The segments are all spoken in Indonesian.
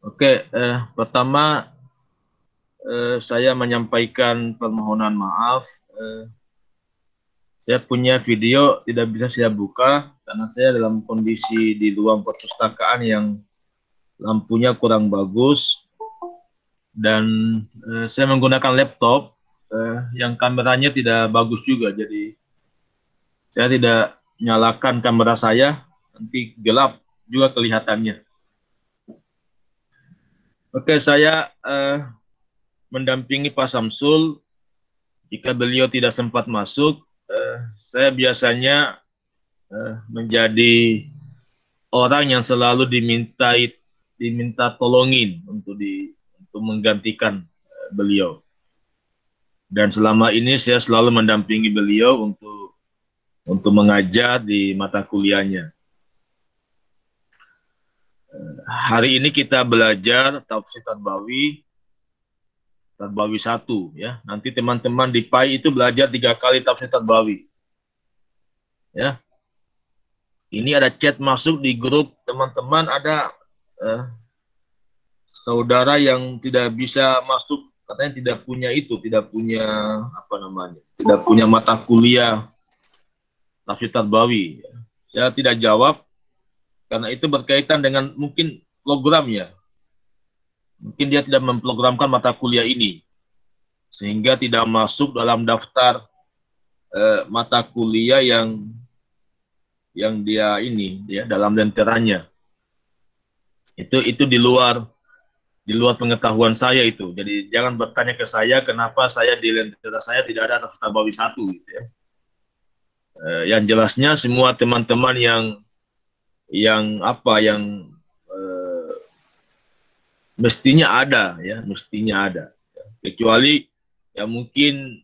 Oke, pertama saya menyampaikan permohonan maaf. Saya punya video tidak bisa saya buka karena saya dalam kondisi di ruang perpustakaan yang lampunya kurang bagus dan saya menggunakan laptop yang kameranya tidak bagus juga. Jadi saya tidak nyalakan kamera saya, nanti gelap juga kelihatannya. Oke, saya mendampingi Pak Samsul. Jika beliau tidak sempat masuk, saya biasanya menjadi orang yang selalu diminta tolongin untuk menggantikan beliau. Dan selama ini saya selalu mendampingi beliau untuk mengajar di mata kuliahnya. Hari ini kita belajar tafsir Tarbawi 1 ya. Nanti teman-teman di PAI itu belajar 3 kali tafsir Tarbawi. Ya. Ini ada chat masuk di grup teman-teman, ada saudara yang tidak bisa masuk, katanya tidak punya tidak punya mata kuliah tafsir Tarbawi. Saya tidak jawab karena itu berkaitan dengan mungkin program ya. Mungkin dia tidak memprogramkan mata kuliah ini sehingga tidak masuk dalam daftar mata kuliah yang dia ini ya dalam lenterannya. Itu di luar pengetahuan saya itu. Jadi jangan bertanya ke saya kenapa saya di lentera saya tidak ada tafsir Tarbawi 1 gitu ya. Yang jelasnya semua teman-teman yang mestinya ada ya, mestinya ada. Kecuali ya mungkin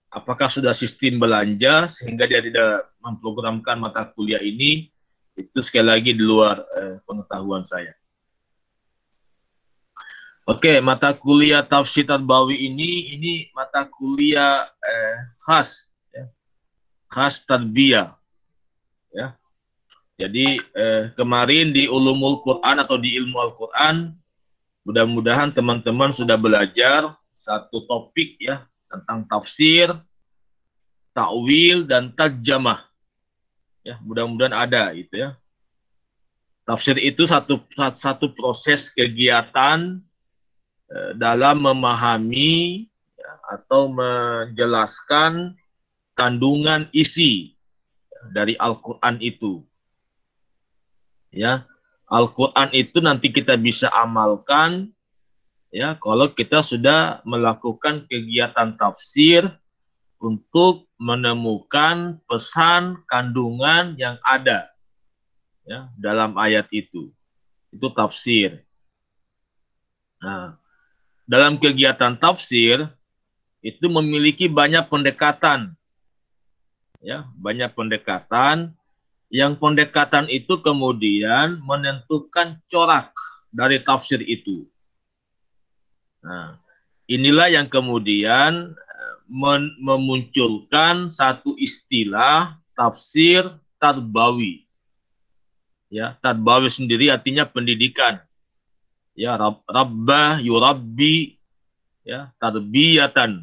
apakah sudah sistem belanja sehingga dia tidak memprogramkan mata kuliah ini, itu sekali lagi di luar pengetahuan saya. Oke, mata kuliah tafsir Tarbawi ini mata kuliah khas ya, khas tarbiyah ya. Jadi kemarin di Ulumul Quran atau di ilmu Al-Quran, mudah-mudahan teman-teman sudah belajar satu topik ya tentang tafsir, takwil dan tarjamah. Ya, mudah-mudahan ada itu ya. Tafsir itu satu proses kegiatan dalam memahami ya, atau menjelaskan kandungan isi dari Al-Quran itu. Ya, Al-Quran itu nanti kita bisa amalkan ya kalau kita sudah melakukan kegiatan tafsir untuk menemukan pesan kandungan yang ada ya dalam ayat itu. Itu tafsir. Nah, dalam kegiatan tafsir itu memiliki banyak pendekatan. Ya, banyak pendekatan. Yang pendekatan itu kemudian menentukan corak dari tafsir itu. Nah, inilah yang kemudian memunculkan satu istilah tafsir tarbawi. Ya, tarbawi sendiri artinya pendidikan. Ya, rabbah yurabbi ya, tarbiyatan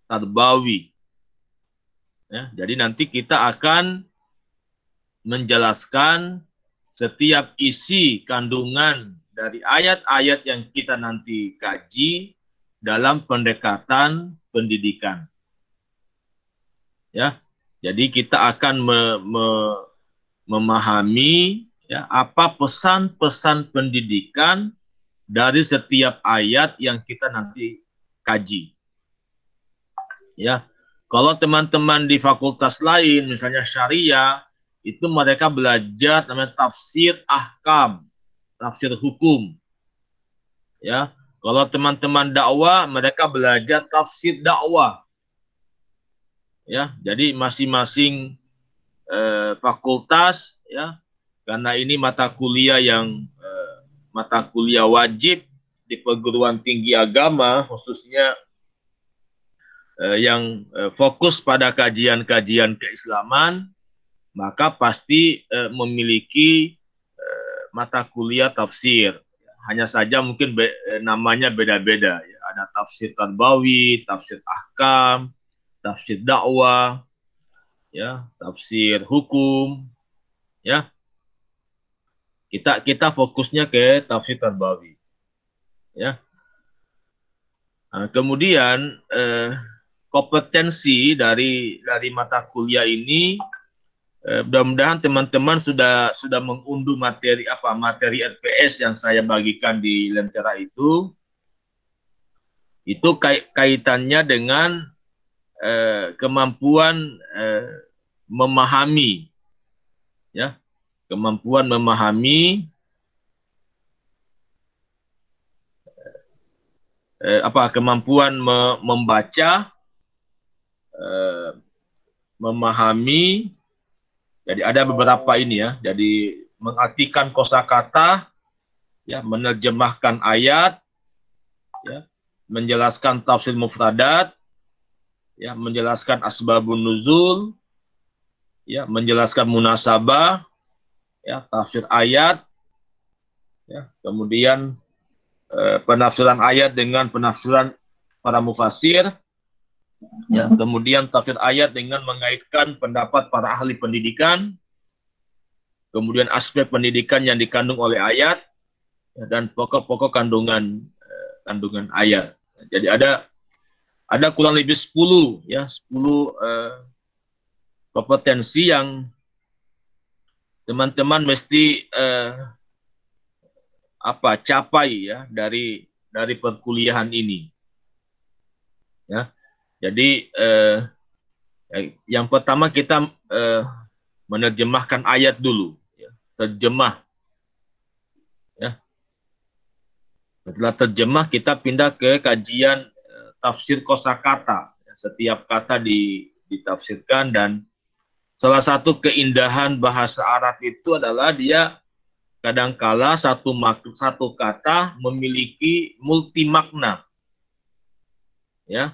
tarbawi. Ya, jadi nanti kita akan menjelaskan setiap isi kandungan dari ayat-ayat yang kita nanti kaji dalam pendekatan pendidikan. Ya, jadi kita akan memahami ya, apa pesan-pesan pendidikan dari setiap ayat yang kita nanti kaji. Ya, kalau teman-teman di fakultas lain, misalnya syariah, itu mereka belajar namanya tafsir ahkam, tafsir hukum. Ya, kalau teman-teman dakwah, mereka belajar tafsir dakwah. Ya, jadi masing-masing fakultas, ya, karena ini mata kuliah mata kuliah wajib di perguruan tinggi agama, khususnya yang fokus pada kajian-kajian keislaman, maka pasti memiliki mata kuliah tafsir. hanya saja mungkin namanya beda-beda. Ya. Ada tafsir Tarbawi, tafsir ahkam, tafsir dakwah, ya, tafsir hukum, ya. Kita fokusnya ke tafsir Tarbawi, ya. Nah, kemudian kompetensi dari mata kuliah ini, mudah-mudahan teman-teman sudah mengunduh materi RPS yang saya bagikan di Lentera itu kaitannya dengan kemampuan memahami, ya, kemampuan memahami kemampuan membaca, memahami. Jadi ada beberapa ini ya. Jadi mengartikan kosakata, ya, menerjemahkan ayat, ya, menjelaskan tafsir mufradat, ya, menjelaskan asbabun nuzul, ya, menjelaskan munasabah, ya, tafsir ayat, ya, kemudian penafsiran ayat dengan penafsiran para mufassir, ya, kemudian tafsir ayat dengan mengaitkan pendapat para ahli pendidikan, kemudian aspek pendidikan yang dikandung oleh ayat, ya, dan pokok-pokok kandungan ayat. Jadi ada kurang lebih 10 kompetensi yang teman-teman mesti capai, ya, dari perkuliahan ini, ya. Jadi yang pertama kita menerjemahkan ayat dulu, ya. Terjemah, ya. Setelah terjemah kita pindah ke kajian tafsir kosakata. Setiap kata ditafsirkan, dan salah satu keindahan bahasa Arab itu adalah dia kadangkala satu kata memiliki multi makna, ya.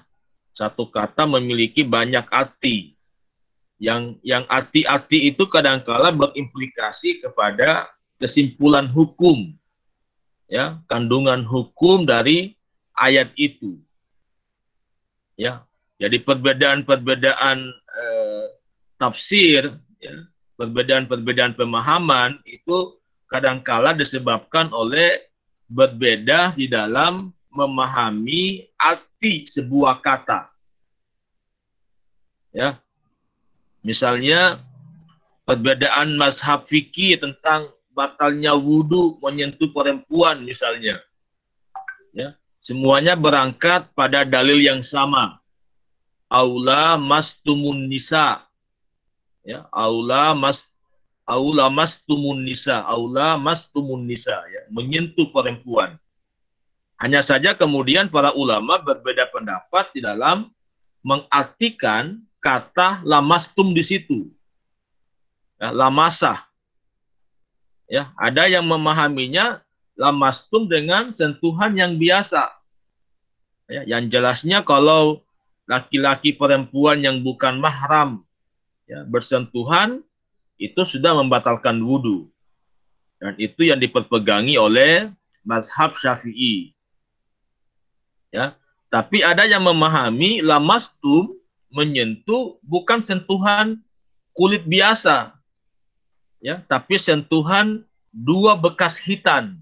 Satu kata memiliki banyak arti. Yang arti-arti itu kadangkala berimplikasi kepada kesimpulan hukum, ya, kandungan hukum dari ayat itu, ya. Jadi perbedaan-perbedaan tafsir, ya, perbedaan-perbedaan pemahaman itu kadangkala disebabkan oleh berbeda di dalam memahami arti sebuah kata, ya. Misalnya perbedaan mazhab fikih tentang batalnya wudhu menyentuh perempuan misalnya, ya, semuanya berangkat pada dalil yang sama, aula mastumun nisa, ya, aula mastumun nisa, ya, menyentuh perempuan. Hanya saja kemudian para ulama berbeda pendapat di dalam mengartikan kata lamastum di situ, ya, lamasah. Ya, ada yang memahaminya lamastum dengan sentuhan yang biasa. Ya, yang jelasnya kalau laki-laki perempuan yang bukan mahram, ya, bersentuhan itu sudah membatalkan wudhu. Dan itu yang diperpegangi oleh mazhab Syafi'i. Ya, tapi ada yang memahami lamastum menyentuh bukan sentuhan kulit biasa, ya, tapi sentuhan dua bekas hitan,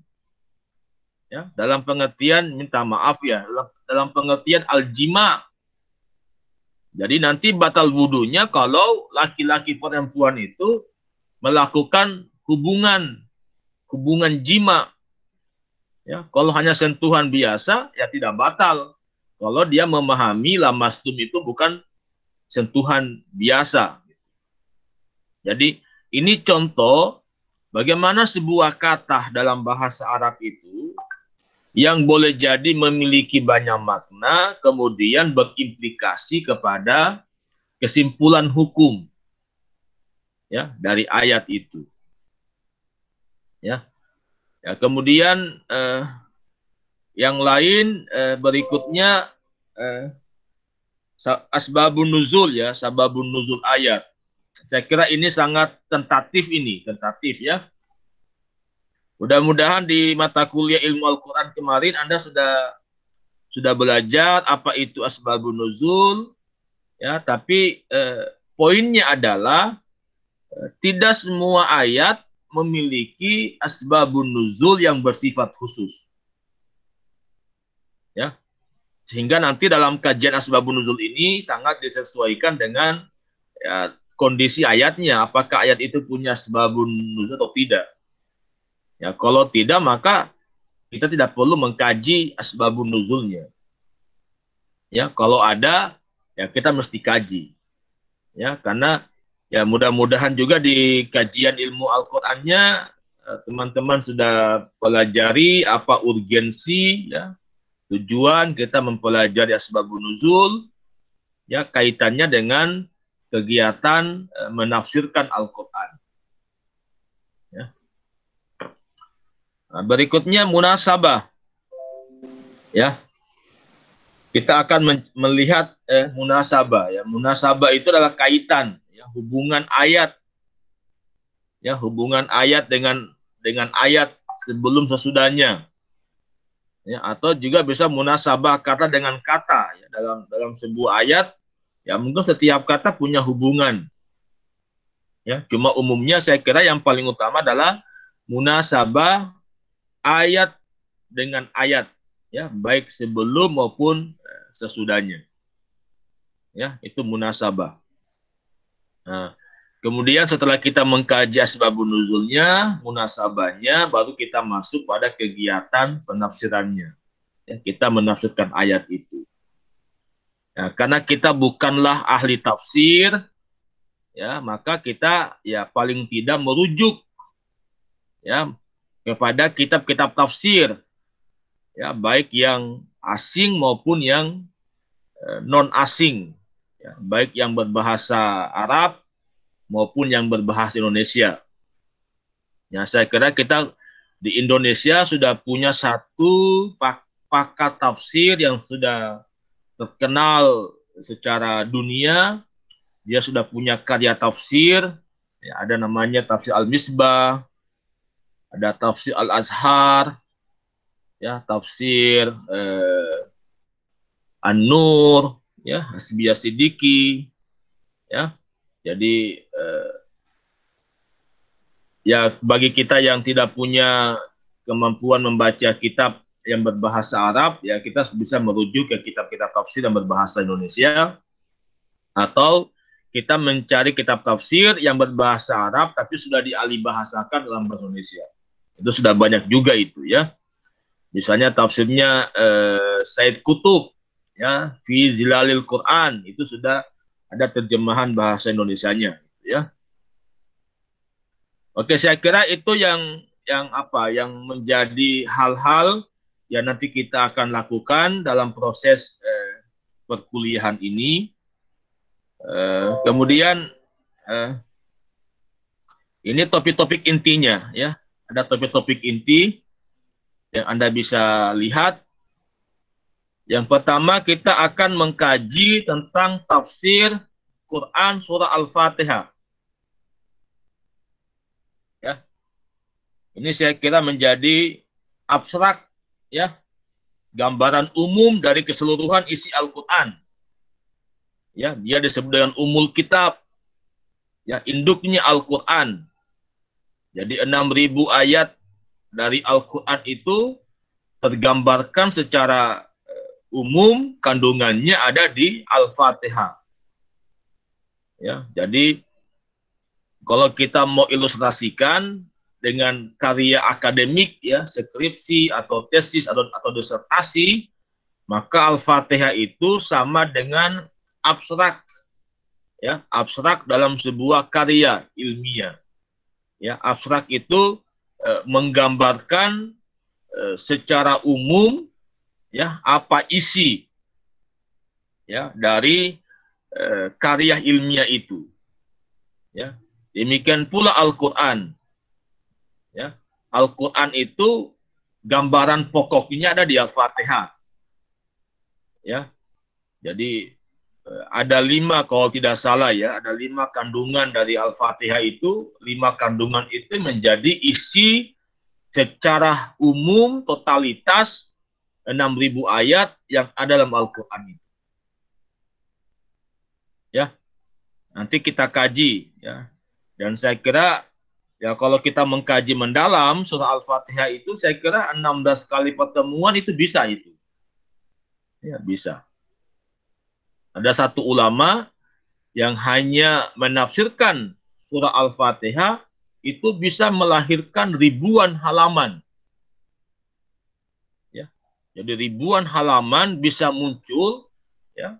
ya, dalam pengertian, minta maaf ya, dalam pengertian aljima. Jadi nanti batal wudunya kalau laki-laki perempuan itu melakukan hubungan jima. Ya, kalau hanya sentuhan biasa ya tidak batal. Kalau dia memahami lamastum itu bukan sentuhan biasa. Jadi ini contoh bagaimana sebuah kata dalam bahasa Arab itu yang boleh jadi memiliki banyak makna, kemudian berimplikasi kepada kesimpulan hukum, ya, dari ayat itu. Ya. Ya, kemudian yang lain berikutnya asbabun nuzul, ya, sababun nuzul ayat. Saya kira ini sangat tentatif ya. Mudah-mudahan di mata kuliah ilmu Al-Quran kemarin Anda sudah belajar apa itu asbabun nuzul, ya. Tapi poinnya adalah tidak semua ayat memiliki asbabun nuzul yang bersifat khusus, ya. Sehingga nanti dalam kajian asbabun nuzul ini sangat disesuaikan dengan, ya, kondisi ayatnya. Apakah ayat itu punya asbabun nuzul atau tidak? Ya, kalau tidak maka kita tidak perlu mengkaji asbabun nuzulnya. Ya, kalau ada ya kita mesti kaji. Ya, karena ya mudah-mudahan juga di kajian ilmu Al-Qur'annya teman-teman sudah pelajari apa urgensi, ya, tujuan kita mempelajari asbabun nuzul, ya, kaitannya dengan kegiatan menafsirkan Al-Qur'an. Ya. Nah, berikutnya munasabah. Ya. Kita akan melihat munasabah, ya. Munasabah itu adalah kaitan, ya, hubungan ayat, ya, hubungan ayat dengan ayat sebelum sesudahnya, ya, atau juga bisa munasabah kata dengan kata, ya, dalam sebuah ayat, ya, mungkin setiap kata punya hubungan, ya. Cuma umumnya saya kira yang paling utama adalah munasabah ayat dengan ayat, ya, baik sebelum maupun sesudahnya, ya, itu munasabah. Nah, kemudian setelah kita mengkaji asbabun nuzulnya, munasabahnya, baru kita masuk pada kegiatan penafsirannya, ya, kita menafsirkan ayat itu. Ya, karena kita bukanlah ahli tafsir, ya, maka kita ya paling tidak merujuk, ya, kepada kitab-kitab tafsir, ya, baik yang asing maupun yang non asing, ya, baik yang berbahasa Arab maupun yang berbahasa Indonesia. Ya, saya kira kita di Indonesia sudah punya satu pakar tafsir yang sudah terkenal secara dunia. Dia sudah punya karya tafsir, ya, ada namanya Tafsir Al-Misbah, ada Tafsir Al-Azhar, ya, Tafsir An-Nur, ya, Hasbiyah Siddiqi, ya. Jadi ya bagi kita yang tidak punya kemampuan membaca kitab yang berbahasa Arab, ya kita bisa merujuk ke kitab-kitab tafsir yang berbahasa Indonesia, atau kita mencari kitab tafsir yang berbahasa Arab tapi sudah dialih bahasakan dalam bahasa Indonesia. Itu sudah banyak juga itu, ya. Misalnya tafsirnya Said Qutb, ya, Fi Zilalil Quran, itu sudah ada terjemahan bahasa Indonesianya, ya. Oke, saya kira itu yang menjadi hal-hal yang nanti kita akan lakukan dalam proses perkuliahan ini. Kemudian ini topik-topik intinya, ya. Ada topik-topik inti yang Anda bisa lihat. Yang pertama kita akan mengkaji tentang tafsir Quran surah Al-Fatihah. Ya. Ini saya kira menjadi abstrak, ya. Gambaran umum dari keseluruhan isi Al-Quran. Ya, dia disebut dengan umul kitab, ya, induknya Al-Quran. Jadi 6.000 ayat dari Al-Quran itu tergambarkan secara umum, kandungannya ada di Al-Fatihah. Ya, jadi kalau kita mau ilustrasikan dengan karya akademik, ya, skripsi atau tesis atau disertasi, maka Al-Fatihah itu sama dengan abstrak, ya, abstrak dalam sebuah karya ilmiah, ya. Abstrak itu menggambarkan secara umum, ya, apa isi, ya, dari karya ilmiah itu, ya. Demikian pula Al-Quran, ya. Al-Quran itu gambaran pokoknya ada di Al-Fatihah, ya. Jadi ada 5 kalau tidak salah, ya, ada 5 kandungan dari Al-Fatihah itu. 5 kandungan itu menjadi isi secara umum totalitas 6.000 ayat yang ada dalam Al-Qur'an itu. Ya. Nanti kita kaji ya. Dan saya kira ya kalau kita mengkaji mendalam surah Al-Fatihah itu saya kira 16 kali pertemuan itu bisa itu. Ya, bisa. Ada satu ulama yang hanya menafsirkan surah Al-Fatihah itu bisa melahirkan ribuan halaman. Ya. Jadi ribuan halaman bisa muncul ya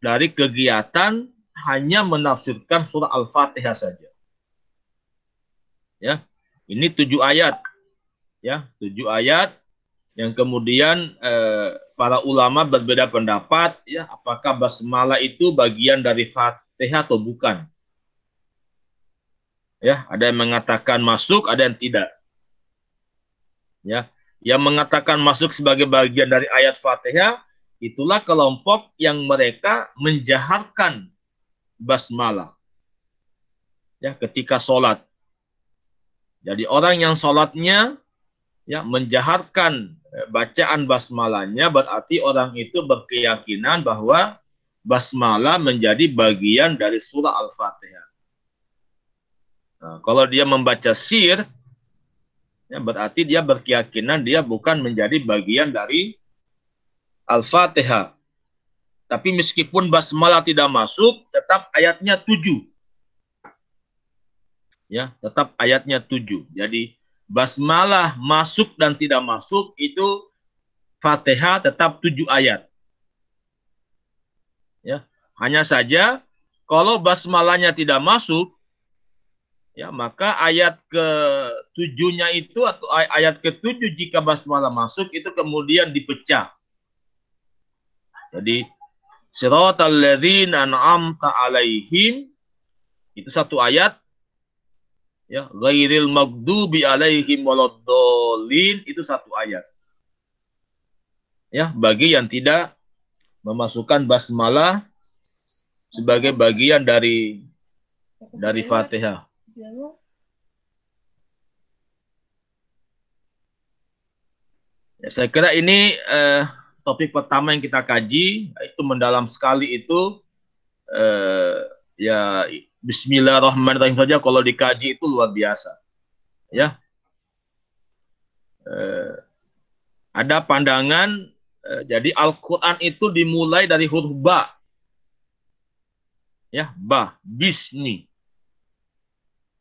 dari kegiatan hanya menafsirkan surah Al-Fatihah saja. Ya, ini 7 ayat, ya 7 ayat yang kemudian para ulama berbeda pendapat, ya apakah basmalah itu bagian dari Fatihah atau bukan. Ya, ada yang mengatakan masuk, ada yang tidak. Ya, yang mengatakan masuk sebagai bagian dari ayat Fatihah itulah kelompok yang mereka menjaharkan basmalah. Ya, ketika sholat. Jadi orang yang sholatnya ya menjaharkan bacaan basmalahnya berarti orang itu berkeyakinan bahwa basmalah menjadi bagian dari surah Al-Fatihah. Nah, kalau dia membaca sir, ya berarti dia berkeyakinan dia bukan menjadi bagian dari Al-Fatihah. Tapi meskipun basmalah tidak masuk, tetap ayatnya 7. Ya, tetap ayatnya 7. Jadi basmalah masuk dan tidak masuk itu Fatihah tetap 7 ayat. Ya, hanya saja kalau basmalahnya tidak masuk, ya maka ayat ke-7-nya itu atau ayat ke-7 jika basmalah masuk itu kemudian dipecah. Jadi siratal ladzina an'amta alaihim itu satu ayat. Ya, ghairil maghdubi alaihim waladdallin itu satu ayat. Ya, bagi yang tidak memasukkan basmalah sebagai bagian dari Fatihah. Ya, saya kira ini topik pertama yang kita kaji, itu mendalam sekali itu ya Bismillahirrahmanirrahim saja kalau dikaji itu luar biasa. Ya, ada pandangan jadi Al-Quran itu dimulai dari huruf ba, ya ba, bismi,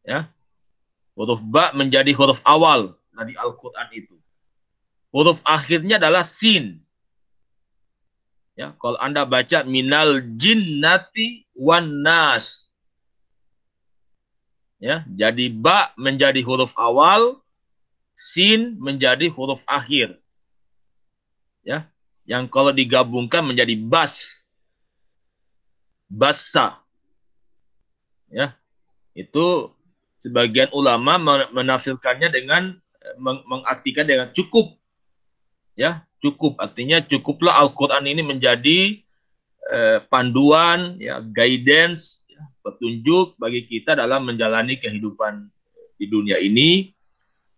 ya huruf ba menjadi huruf awal dari Al-Quran itu. Huruf akhirnya adalah sin. Ya, kalau Anda baca minal jinnati wan nas. Ya, jadi ba menjadi huruf awal, sin menjadi huruf akhir. Ya, yang kalau digabungkan menjadi bas. Bassa. Ya. Itu sebagian ulama menafsirkannya dengan mengartikan dengan cukup. Ya, cukup artinya cukuplah Al-Qur'an ini menjadi panduan, ya, guidance, ya, petunjuk bagi kita dalam menjalani kehidupan di dunia ini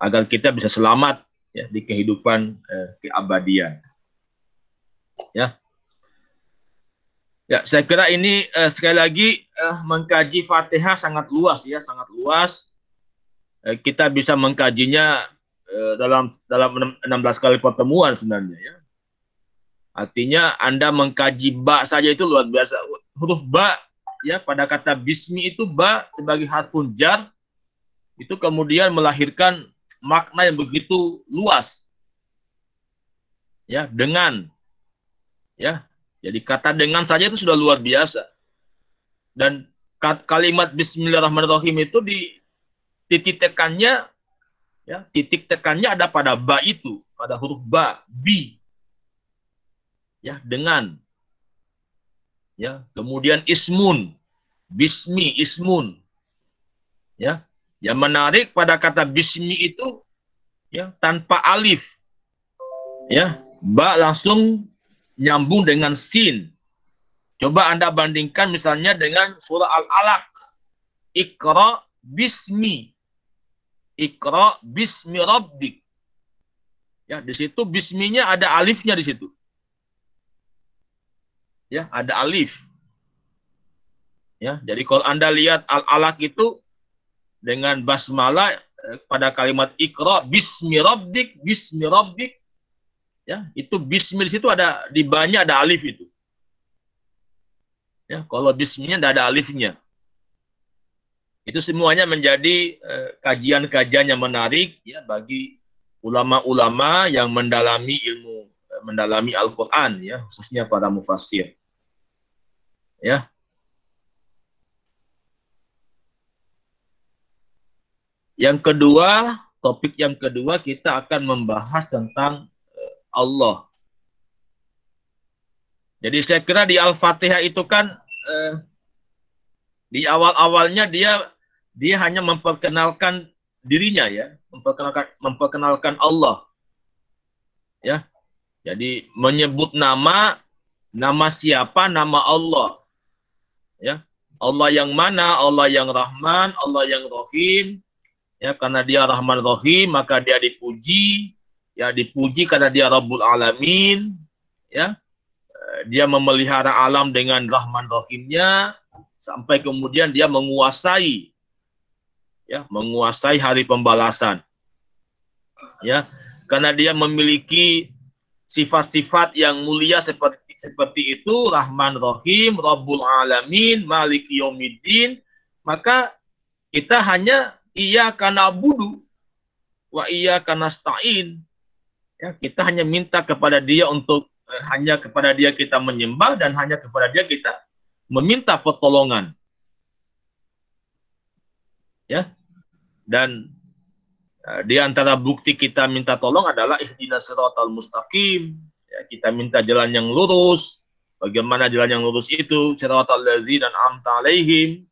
agar kita bisa selamat ya di kehidupan keabadian. Ya. Ya, saya kira ini sekali lagi mengkaji Fatihah sangat luas ya, sangat luas. Kita bisa mengkajinya dalam 16 kali pertemuan sebenarnya ya. Artinya Anda mengkaji ba saja itu luar biasa. Huruf ba ya pada kata bismi itu ba sebagai harfun jar itu kemudian melahirkan makna yang begitu luas. Ya, dengan ya. Jadi kata dengan saja itu sudah luar biasa. Dan kalimat bismillahirrahmanirrahim itu di titik tekannya ya, titik tekannya ada pada ba itu, pada huruf ba, bi. Ya, dengan. Ya, kemudian ismun, bismi, ismun. Ya, yang menarik pada kata bismi itu ya tanpa alif. Ya, ba langsung nyambung dengan sin. Coba Anda bandingkan misalnya dengan surah Al-Alaq. Iqra bismi. Iqra bismi rabbik. Ya, di situ bisminya ada alifnya di situ. Ya, ada alif. Ya, jadi kalau Anda lihat al-alaq itu dengan basmalah pada kalimat Iqra bismi rabbik, ya, itu bismi di situ ada di banyak ada alif itu. Ya, kalau bisminya tidak ada alifnya. Itu semuanya menjadi kajian-kajian yang menarik ya bagi ulama-ulama yang mendalami ilmu mendalami Al-Qur'an ya, khususnya para mufassir. Ya. Yang kedua, topik yang kedua kita akan membahas tentang Allah. Jadi saya kira di Al-Fatihah itu kan di awal-awalnya dia hanya memperkenalkan dirinya ya, memperkenalkan Allah. Ya. Jadi menyebut nama siapa, nama Allah. Ya. Allah yang mana? Allah yang Rahman, Allah yang Rahim. Ya, karena dia Rahman Rahim, maka dia dipuji. Ya, dipuji karena dia Rabbul Alamin. Ya. Dia memelihara alam dengan Rahman Rahimnya sampai kemudian dia menguasai hari pembalasan. Ya. Karena dia memiliki sifat-sifat yang mulia seperti itu, Rahman Rahim, Rabbul Alamin, Maliki Yaumiddin, maka kita hanya iyyaka na'budu wa iyyaka nasta'in. Ya, kita hanya minta kepada dia untuk hanya kepada dia kita menyembah dan hanya kepada dia kita meminta pertolongan. Ya. Dan di antara bukti kita minta tolong adalah ihdinas siratal mustaqim. Ya, kita minta jalan yang lurus. Bagaimana jalan yang lurus itu? Siratal ladzina an'amta alaihim.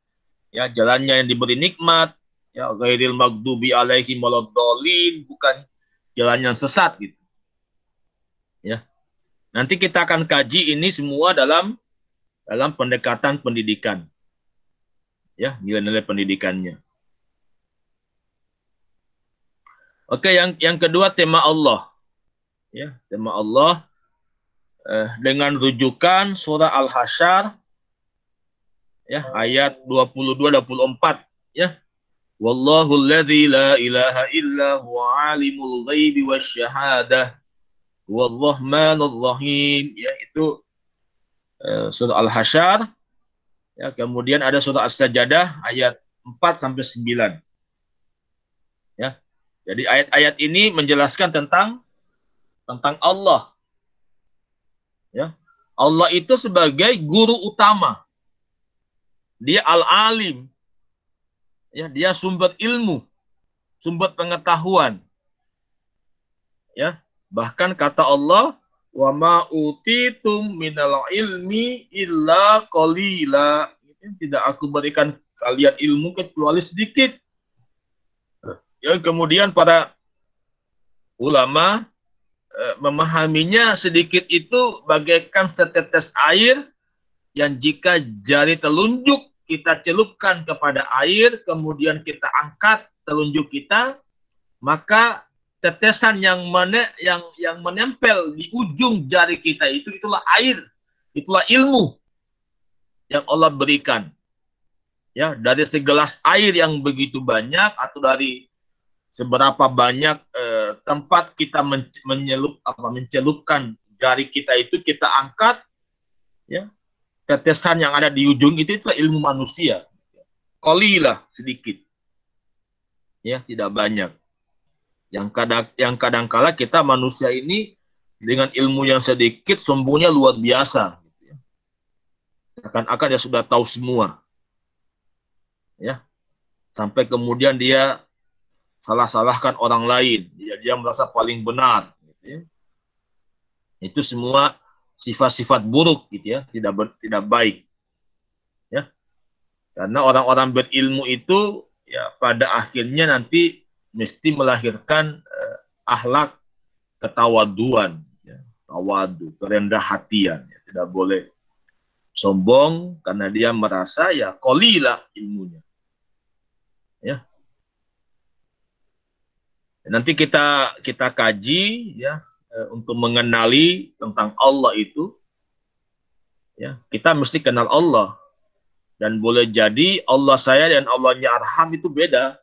Ya, jalannya yang diberi nikmat. Ya, ghairil maghdubi alaihim waladdallin, bukan jalan yang sesat gitu. Ya. Nanti kita akan kaji ini semua dalam pendekatan pendidikan. Ya, nilai-nilai pendidikannya. Oke, yang kedua tema Allah. Ya, tema Allah dengan rujukan surah Al-Hasyr ya, ayat 22-24 ya. Wallahu alladzi la ilaha illa huwa alimul ghaibi wasyahadah huwar rahmanur rahim, ya, itu surah Al-Hasyr. Ya, kemudian ada surah As-Sajdah ayat 4 sampai 9. Ya. Jadi ayat-ayat ini menjelaskan tentang Allah. Ya. Allah itu sebagai guru utama. Dia al-alim. Ya, dia sumber ilmu, sumber pengetahuan. Ya. Bahkan kata Allah, wa ma utitum minal ilmi illa qalila. Tidak aku berikan kalian ilmu kecuali sedikit. Yang kemudian para ulama memahaminya sedikit itu bagaikan setetes air yang jika jari telunjuk kita celupkan kepada air, kemudian kita angkat telunjuk kita, maka tetesan yang menempel di ujung jari kita itulah air, itulah ilmu yang Allah berikan. Ya, dari segelas air yang begitu banyak atau dari seberapa banyak tempat kita mencelupkan jari kita itu, kita angkat, ya, tetesan yang ada di ujung itulah ilmu manusia. Qalilah, sedikit. Ya, tidak banyak. Yang kadang-kala kita manusia ini dengan ilmu yang sedikit sombongnya luar biasa. Akan-akan dia sudah tahu semua. Ya. Sampai kemudian dia salah-salahkan orang lain. Dia merasa paling benar. Gitu ya. Itu semua sifat-sifat buruk, gitu ya, tidak baik. Ya. Karena orang-orang berilmu itu ya pada akhirnya nanti mesti melahirkan akhlak ketawaduan, ya, tawadu, kerendah hatian, ya. Tidak boleh sombong karena dia merasa ya qalilah ilmunya. Ya. Nanti kita kaji ya untuk mengenali tentang Allah itu ya. Kita mesti kenal Allah, dan boleh jadi Allah saya dan Allahnya Arham itu beda.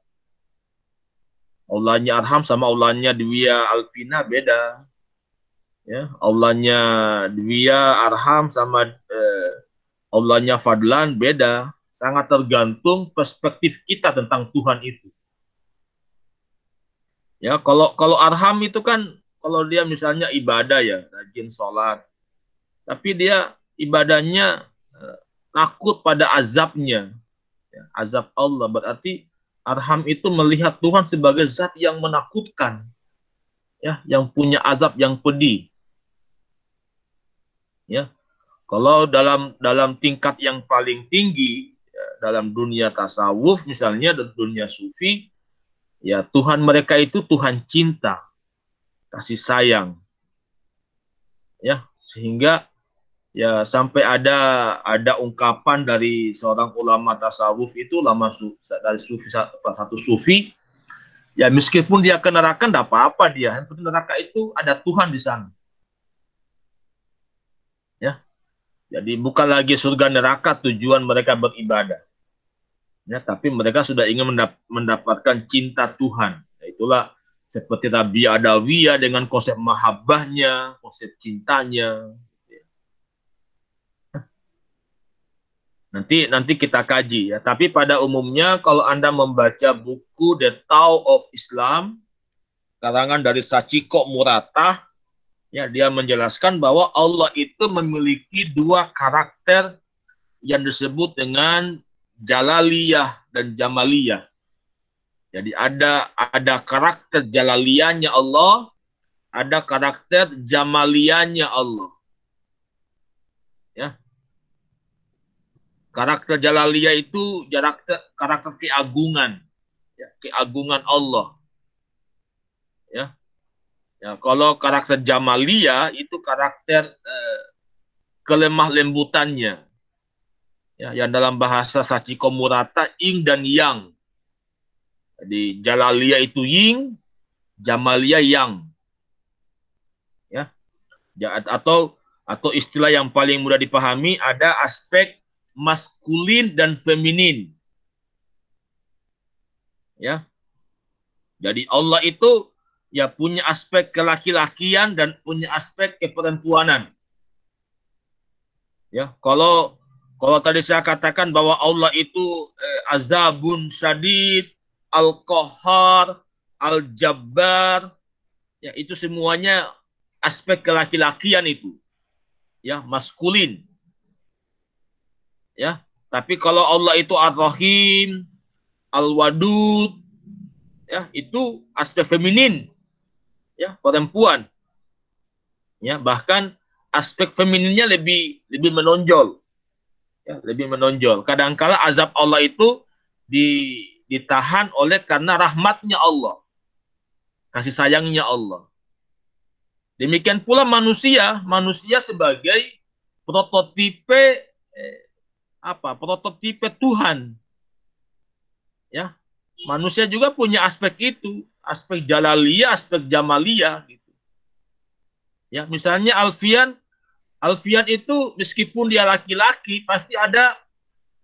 Allahnya Arham sama Allahnya Dwiya Alpina beda. Ya, Allahnya Dwiya Arham sama Allahnya Fadlan beda. Sangat tergantung perspektif kita tentang Tuhan itu. Ya, kalau Arham itu kan kalau dia misalnya ibadah ya, rajin sholat, tapi dia ibadahnya takut pada azabnya, ya, azab Allah. Berarti Arham itu melihat Tuhan sebagai zat yang menakutkan, ya, yang punya azab yang pedih. Ya, kalau dalam tingkat yang paling tinggi ya, dalam dunia tasawuf misalnya, dan dunia sufi, ya Tuhan mereka itu Tuhan cinta, kasih sayang, ya, sehingga ya sampai ada ungkapan dari seorang ulama tasawuf itu, dari sufi, satu sufi, ya meskipun dia ke neraka tidak apa-apa, dia yang penting neraka itu ada Tuhan di sana, ya. Jadi bukan lagi surga neraka tujuan mereka beribadah, ya, tapi mereka sudah ingin mendapatkan cinta Tuhan. Ya, itulah seperti Rabi Adawiyah dengan konsep mahabbahnya, konsep cintanya. Nanti kita kaji ya. Tapi pada umumnya kalau Anda membaca buku The Tao of Islam karangan dari Sachiko Murata, ya, dia menjelaskan bahwa Allah itu memiliki dua karakter yang disebut dengan Jalaliyah dan Jamaliyah. Jadi ada karakter Jalaliyahnya Allah, ada karakter Jamaliyahnya Allah. Ya. Karakter Jalaliyah itu karakter keagungan, ya, keagungan Allah. Ya. Ya, kalau karakter Jamaliyah itu karakter kelemah lembutannya. Ya, yang dalam bahasa Sachiko Murata yin dan yang. Jadi Jalaliyah itu yin, Jamaliyah yang. Ya. Atau istilah yang paling mudah dipahami, ada aspek maskulin dan feminin. Ya. Jadi Allah itu ya punya aspek kelaki-lakian dan punya aspek keperempuanan. Ya, kalau tadi saya katakan bahwa Allah itu azabun syadid, al-qahhar, al-jabbar, ya itu semuanya aspek kelaki-lakian itu. Ya, maskulin. Ya, tapi kalau Allah itu ar-rahim, al-wadud, ya itu aspek feminin. Ya, perempuan. Ya, bahkan aspek femininnya lebih menonjol. Ya, lebih menonjol. Kadangkala azab Allah itu ditahan oleh karena rahmatnya Allah, kasih sayangnya Allah. Demikian pula manusia sebagai prototipe prototipe Tuhan. Ya, manusia juga punya aspek itu, aspek Jalaliyah, aspek Jamaliyah gitu. Ya, misalnya Alfian itu meskipun dia laki-laki pasti ada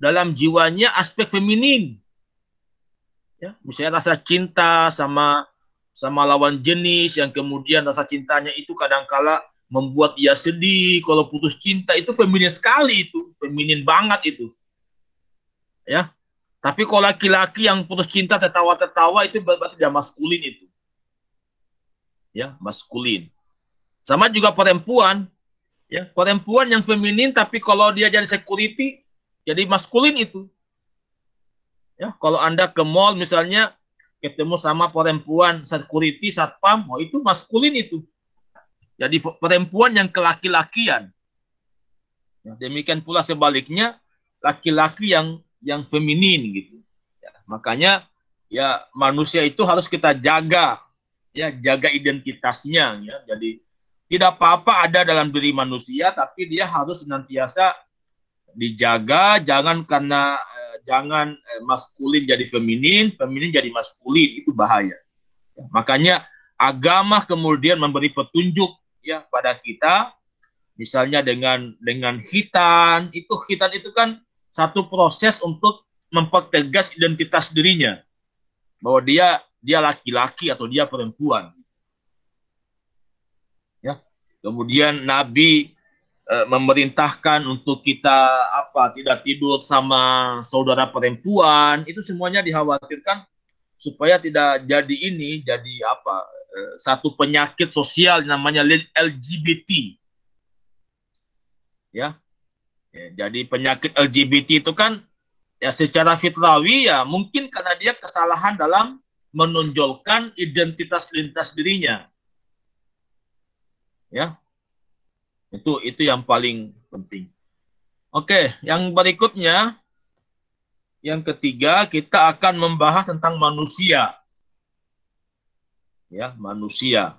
dalam jiwanya aspek feminin. Ya, misalnya rasa cinta sama lawan jenis, yang kemudian rasa cintanya itu kadangkala membuat ia sedih. Kalau putus cinta itu feminin sekali, itu feminin banget itu. Ya. Tapi kalau laki-laki yang putus cinta tertawa-tertawa itu berarti dia maskulin itu. Ya, maskulin. Sama juga perempuan. Ya, perempuan yang feminin tapi kalau dia jadi security jadi maskulin itu. Ya, kalau Anda ke mall misalnya ketemu sama perempuan security satpam, oh itu maskulin itu. Jadi perempuan yang kelaki-lakian. Ya, demikian pula sebaliknya laki-laki yang feminin gitu. Ya, makanya ya manusia itu harus kita jaga, ya jaga identitasnya. Ya, jadi tidak apa-apa ada dalam diri manusia, tapi dia harus senantiasa dijaga, jangan maskulin jadi feminin, feminin jadi maskulin, itu bahaya. Makanya agama kemudian memberi petunjuk ya pada kita, misalnya dengan khitan. Khitan itu kan satu proses untuk mempertegas identitas dirinya, bahwa dia laki-laki atau dia perempuan. Ya. Kemudian Nabi memerintahkan untuk kita tidak tidur sama saudara perempuan. Itu semuanya dikhawatirkan supaya tidak jadi satu penyakit sosial namanya LGBT. Ya. Jadi penyakit LGBT itu kan ya secara fitrawi ya mungkin karena dia kesalahan dalam menonjolkan identitas dirinya. Ya. Itu yang paling penting. Oke, yang berikutnya, yang ketiga, kita akan membahas tentang manusia. Ya, manusia.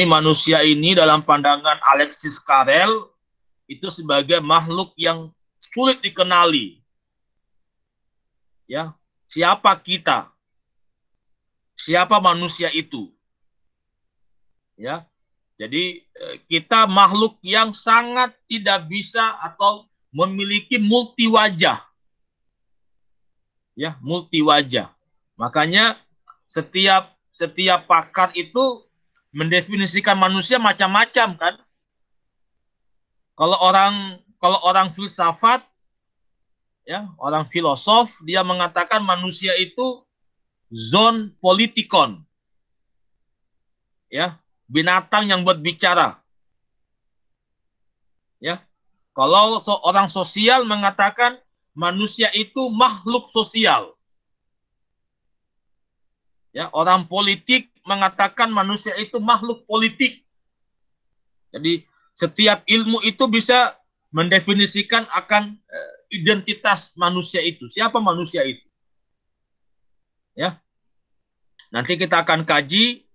Manusia ini dalam pandangan Alexis Carrel itu sebagai makhluk yang sulit dikenali. Ya, siapa kita? Siapa manusia itu? Ya. Jadi kita makhluk yang sangat tidak bisa atau memiliki multi wajah. Ya, multi wajah. Makanya setiap pakar itu mendefinisikan manusia macam-macam kan. Kalau orang filsafat ya, orang filosof, dia mengatakan manusia itu zon politikon. Ya, binatang yang berbicara. Ya. Kalau orang sosial mengatakan manusia itu makhluk sosial. Ya, orang politik mengatakan manusia itu makhluk politik. Jadi setiap ilmu itu bisa mendefinisikan akan identitas manusia itu. Siapa manusia itu? Ya. Nanti kita akan kaji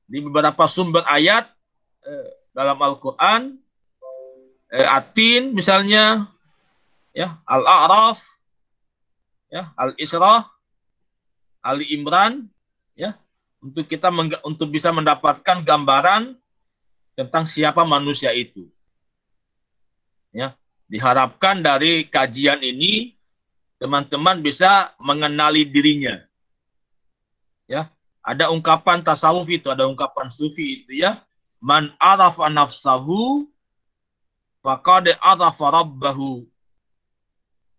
di beberapa sumber ayat dalam Al-Quran, Atin misalnya, ya, Al-A'raf, ya, Al-Isra, Ali Imran, ya, untuk bisa mendapatkan gambaran tentang siapa manusia itu. Ya, diharapkan dari kajian ini teman-teman bisa mengenali dirinya. Ya, ada ungkapan tasawuf itu, ada ungkapan sufi itu ya. Man arafa nafsahu faqad arafa rabbahu.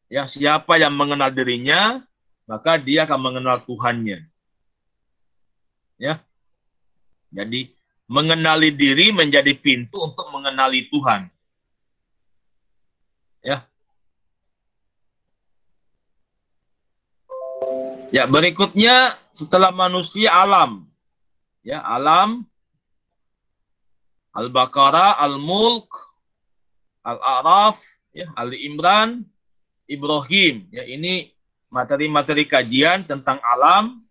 Ya, siapa yang mengenal dirinya, maka dia akan mengenal Tuhannya. Ya. Jadi mengenali diri menjadi pintu untuk mengenali Tuhan. Ya. Ya, berikutnya setelah manusia alam. Ya, alam, Al-Baqarah, Al-Mulk, Al-A'raf, ya, Ali Imran, Ibrahim. Ya, ini materi-materi kajian tentang alam.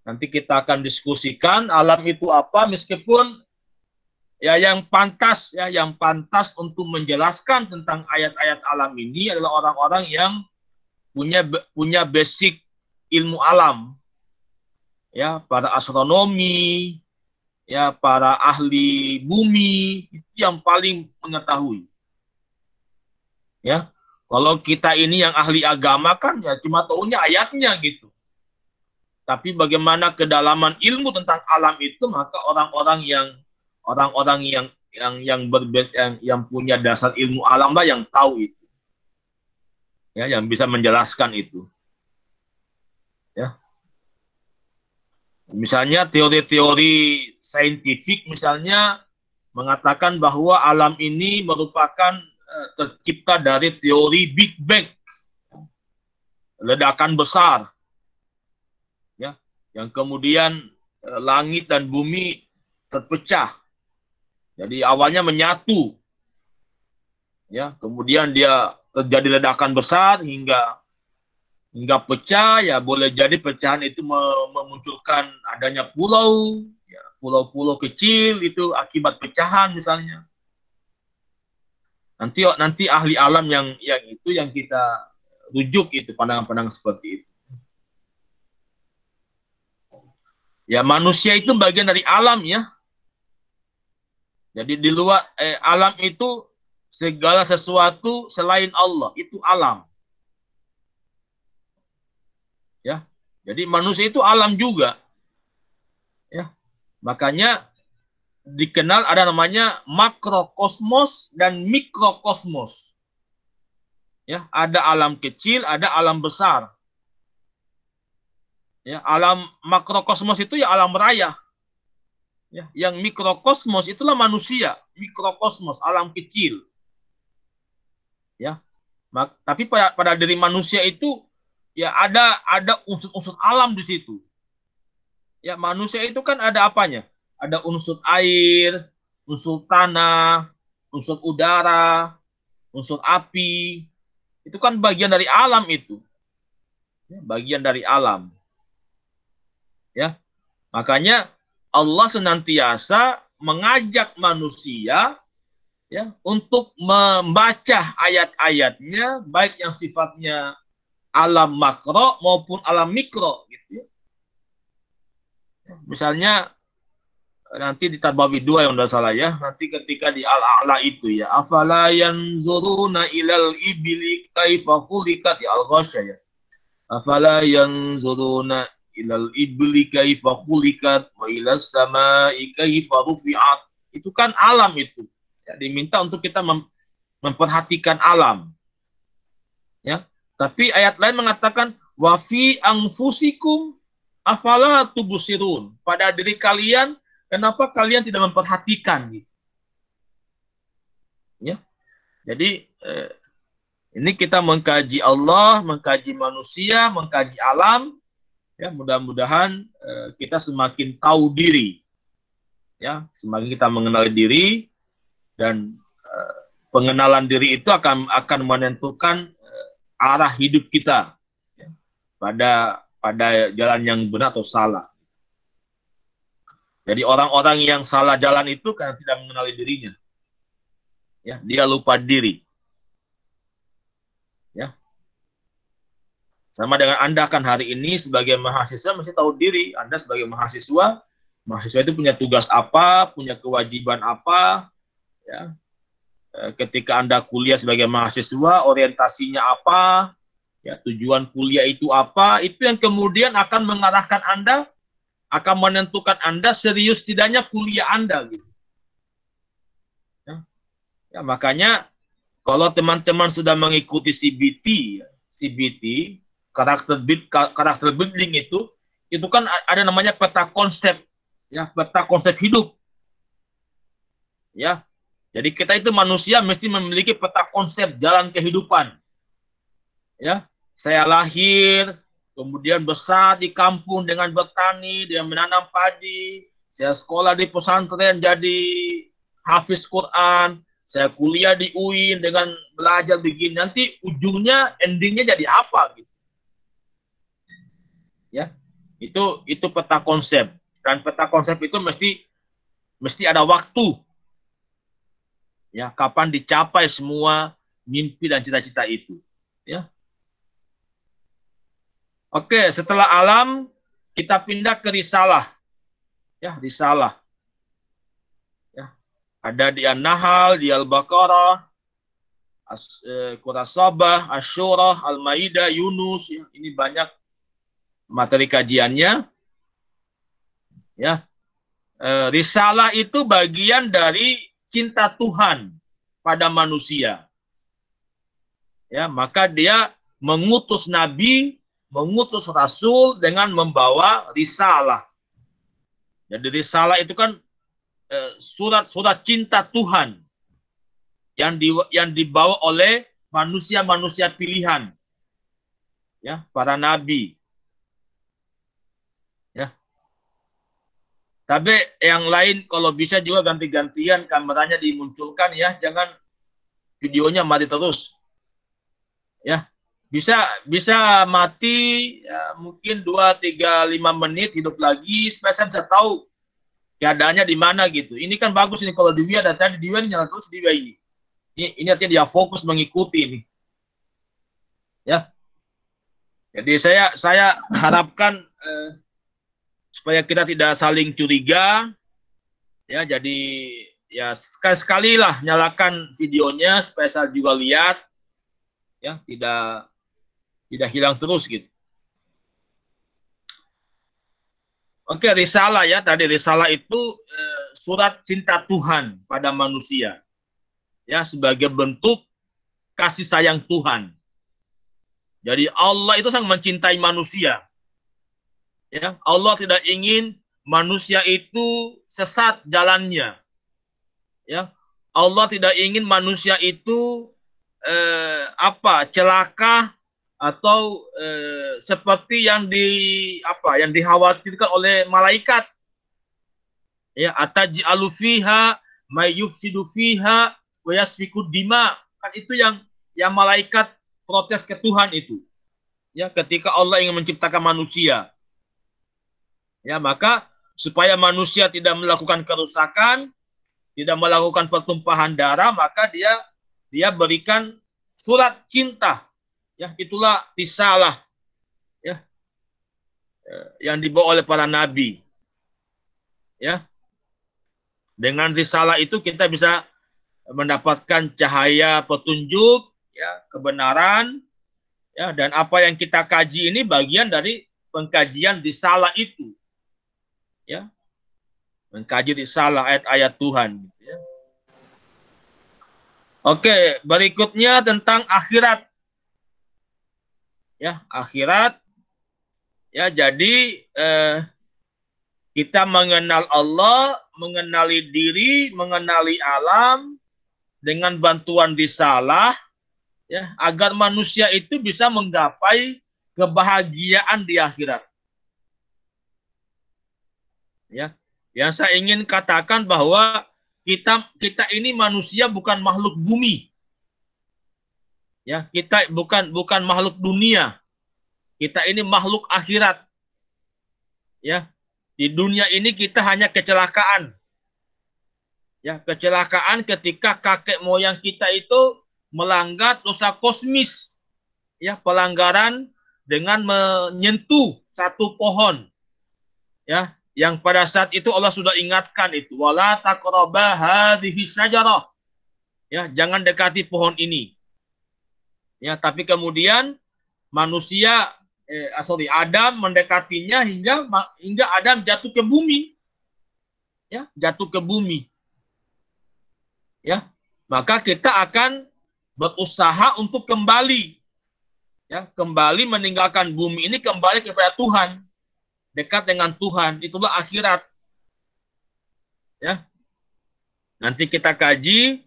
Nanti kita akan diskusikan alam itu apa, meskipun ya yang pantas untuk menjelaskan tentang ayat-ayat alam ini adalah orang-orang yang punya basic ilmu alam. Ya, para astronomi, ya, para ahli bumi itu yang paling mengetahui. Ya, kalau kita ini yang ahli agama kan ya cuma tahunya ayatnya gitu. Tapi bagaimana kedalaman ilmu tentang alam itu, maka orang-orang yang punya dasar ilmu alam lah yang tahu itu. Ya, yang bisa menjelaskan itu. Ya. Misalnya teori-teori saintifik misalnya mengatakan bahwa alam ini merupakan tercipta dari teori Big Bang, ledakan besar, ya, yang kemudian langit dan bumi terpecah. Jadi awalnya menyatu, ya, kemudian dia terjadi ledakan besar hingga pecah, ya, boleh jadi pecahan itu memunculkan adanya pulau, ya, pulau-pulau kecil itu akibat pecahan misalnya. Nanti ahli alam yang kita rujuk itu pandangan-pandangan seperti itu. Ya, manusia itu bagian dari alam ya. Jadi di luar alam itu segala sesuatu selain Allah, itu alam. Ya. Jadi manusia itu alam juga, ya. Makanya dikenal ada namanya makrokosmos dan mikrokosmos. Ya, ada alam kecil, ada alam besar. Ya, alam makrokosmos itu ya alam raya. Ya, yang mikrokosmos itulah manusia, mikrokosmos alam kecil. Ya, tapi pada diri manusia itu ya ada unsur-unsur alam di situ. Ya, manusia itu kan ada apanya? Ada unsur air, unsur tanah, unsur udara, unsur api. Itu kan bagian dari alam itu. Ya, bagian dari alam. Ya, makanya Allah senantiasa mengajak manusia ya untuk membaca ayat-ayatnya baik yang sifatnya alam makro maupun alam mikro gitu ya. Misalnya nanti di Tarbawi 2 yang udah salah ya, nanti ketika di Al-A'la itu ya, afala yanzuruna ilal ibili kaifa khuliqat ya Al-Ghasya ya. Afala yanzuruna ilal ibli kaifa khuliqat wa ilas samai kaifa rufi'at. Itu kan alam itu. Ya, diminta untuk kita memperhatikan alam. Ya. Tapi ayat lain mengatakan wa fi anfusikum afala tubsirun. Pada diri kalian kenapa kalian tidak memperhatikan gitu. Ya. Jadi ini kita mengkaji Allah, mengkaji manusia, mengkaji alam. Ya, mudah-mudahan kita semakin tahu diri, ya, semakin kita mengenal diri dan pengenalan diri itu akan menentukan arah hidup kita ya, pada jalan yang benar atau salah. Jadi orang-orang yang salah jalan itu karena tidak mengenali dirinya, ya, dia lupa diri, ya. Sama dengan Anda kan hari ini sebagai mahasiswa mesti tahu diri. Anda sebagai mahasiswa itu punya tugas apa, punya kewajiban apa, ya. Ketika Anda kuliah sebagai mahasiswa, orientasinya apa, ya, tujuan kuliah itu apa, itu yang kemudian akan mengarahkan Anda, akan menentukan Anda serius tidaknya kuliah Anda gitu. Ya, ya makanya kalau teman-teman sudah mengikuti CBT, karakter building itu kan ada namanya peta konsep, ya, peta konsep hidup. Ya. Jadi kita itu manusia mesti memiliki peta konsep jalan kehidupan. Ya. Saya lahir, kemudian besar di kampung dengan bertani, dengan menanam padi. Saya sekolah di pesantren jadi hafiz Quran. Saya kuliah di UIN dengan belajar begini. Nanti ujungnya, endingnya jadi apa gitu. Ya, itu peta konsep, dan peta konsep itu mesti ada waktu, ya, kapan dicapai semua mimpi dan cita-cita itu, ya. Oke, setelah alam kita pindah ke risalah, ya, risalah, ya, ada di An-Nahl, di Al-Baqarah, Qurasabah, Asyurah, Al-Maidah, Yunus, ya. Ini banyak materi kajiannya, ya. Risalah itu bagian dari cinta Tuhan pada manusia. Ya, maka dia mengutus nabi, mengutus rasul dengan membawa risalah. Jadi risalah itu kan surat-surat cinta Tuhan yang dibawa oleh manusia-manusia pilihan. Ya, para nabi. Ya. Tapi yang lain kalau bisa juga ganti-gantian kameranya dimunculkan ya, jangan videonya mati terus. Ya, bisa mati ya, mungkin 2, 3, 5 menit hidup lagi supaya saya bisa tahu keadaannya di mana gitu. Ini kan bagus ini kalau di Wia dan tadi di Wia ini nyala terus di Wia ini. Ini artinya dia fokus mengikuti ini. Ya. Jadi saya harapkan supaya kita tidak saling curiga. Ya, jadi ya sekali-sekali lah nyalakan videonya supaya saya juga lihat, ya, tidak hilang terus gitu. Oke, risalah ya, tadi risalah itu surat cinta Tuhan pada manusia, ya, sebagai bentuk kasih sayang Tuhan. Jadi Allah itu sangat mencintai manusia. Ya, Allah tidak ingin manusia itu sesat jalannya. Ya, Allah tidak ingin manusia itu celaka atau seperti yang dikhawatirkan oleh malaikat. Ya, ataj'alu fiha may yufsidu fiha wa yasfiku dima. Kan itu yang malaikat protes ke Tuhan itu. Ya, ketika Allah ingin menciptakan manusia. Ya, maka supaya manusia tidak melakukan kerusakan, tidak melakukan pertumpahan darah, maka dia berikan surat cinta. Ya, itulah risalah, ya, yang dibawa oleh para nabi. Ya. Dengan risalah itu kita bisa mendapatkan cahaya petunjuk, ya, kebenaran, ya, dan apa yang kita kaji ini bagian dari pengkajian risalah itu. Ya. Mengkaji risalah ayat-ayat Tuhan, gitu ya. Oke, berikutnya tentang akhirat. Ya, akhirat. Ya, jadi kita mengenal Allah, mengenali diri, mengenali alam dengan bantuan risalah, ya, agar manusia itu bisa menggapai kebahagiaan di akhirat. Ya, yang saya ingin katakan bahwa kita ini manusia bukan makhluk bumi. Ya, kita bukan makhluk dunia. Kita ini makhluk akhirat. Ya, di dunia ini kita hanya kecelakaan. Ya, kecelakaan ketika kakek moyang kita itu melanggar dosa kosmis. Ya, pelanggaran dengan menyentuh satu pohon. Ya, yang pada saat itu Allah sudah ingatkan itu, wala taqraba hadhihi syajarah. Ya, jangan dekati pohon ini. Ya, tapi kemudian manusia Adam mendekatinya hingga Adam jatuh ke bumi. Ya, jatuh ke bumi. Ya, maka kita akan berusaha untuk kembali, ya, kembali meninggalkan bumi ini, kembali kepada Tuhan, dekat dengan Tuhan. Itulah akhirat. Ya, nanti kita kaji,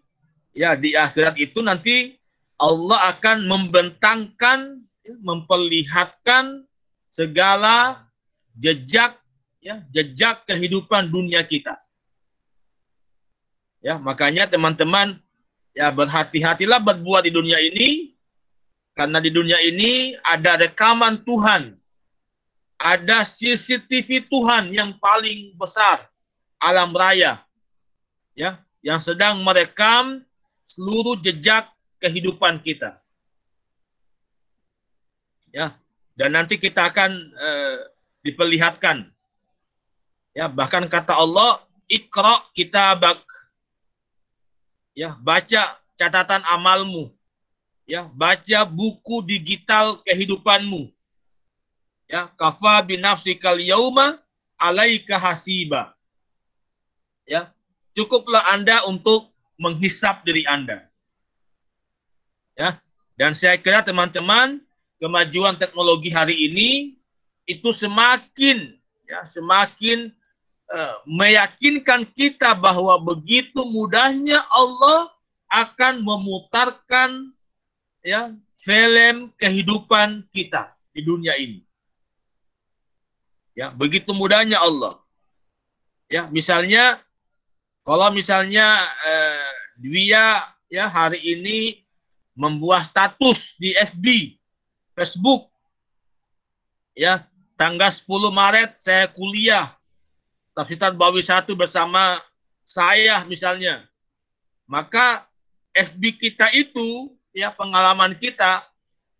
ya, di akhirat itu nanti Allah akan membentangkan, memperlihatkan segala jejak, ya, jejak kehidupan dunia kita. Ya, makanya teman-teman, ya, berhati-hatilah berbuat di dunia ini, karena di dunia ini ada rekaman Tuhan, ada CCTV Tuhan yang paling besar, alam raya, ya, yang sedang merekam seluruh jejak kehidupan kita. Ya, dan nanti kita akan diperlihatkan. Ya, bahkan kata Allah, Iqra kitabak. Ya, baca catatan amalmu. Ya, baca buku digital kehidupanmu. Ya, kafa binafsikal yauma alaika hasiba. Ya, cukuplah Anda untuk menghisap diri Anda. Ya, dan saya kira teman-teman, kemajuan teknologi hari ini itu semakin meyakinkan kita bahwa begitu mudahnya Allah akan memutarkan, ya, film kehidupan kita di dunia ini. Ya, begitu mudahnya Allah. Ya, misalnya kalau misalnya dia, ya, hari ini membuat status di Facebook, ya, tanggal 10 Maret saya kuliah Tafsir Tarbawi 1 bersama saya misalnya. Maka FB kita itu, ya, pengalaman kita,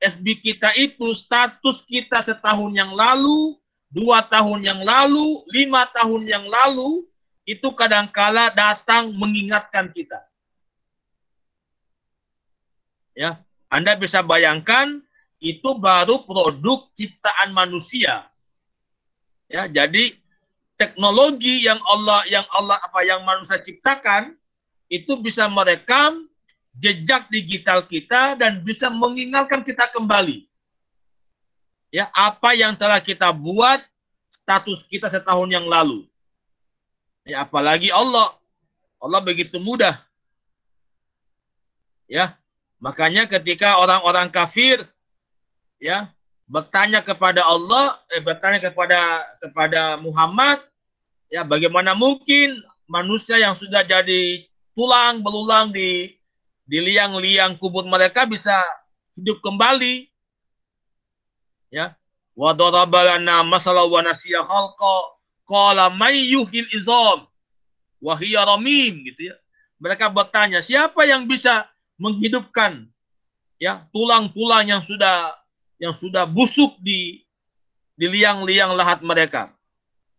FB kita itu status kita setahun yang lalu 2 tahun yang lalu, 5 tahun yang lalu, itu kadangkala datang mengingatkan kita. Ya, Anda bisa bayangkan itu baru produk ciptaan manusia. Ya, jadi teknologi yang manusia ciptakan itu bisa merekam jejak digital kita dan bisa mengingatkan kita kembali. Ya, apa yang telah kita buat, status kita setahun yang lalu. Ya, apalagi Allah. Allah begitu mudah. Ya, makanya ketika orang-orang kafir ya bertanya kepada Allah, bertanya kepada Muhammad, ya bagaimana mungkin manusia yang sudah jadi tulang belulang di liang-liang kubur mereka bisa hidup kembali? Ya, wa daraba lana masalan wa nasiya khalqa qala may yuhyil izam wa hiya ramim, gitu ya. Mereka bertanya, siapa yang bisa menghidupkan ya tulang-tulang yang sudah busuk di liang-liang lahat mereka?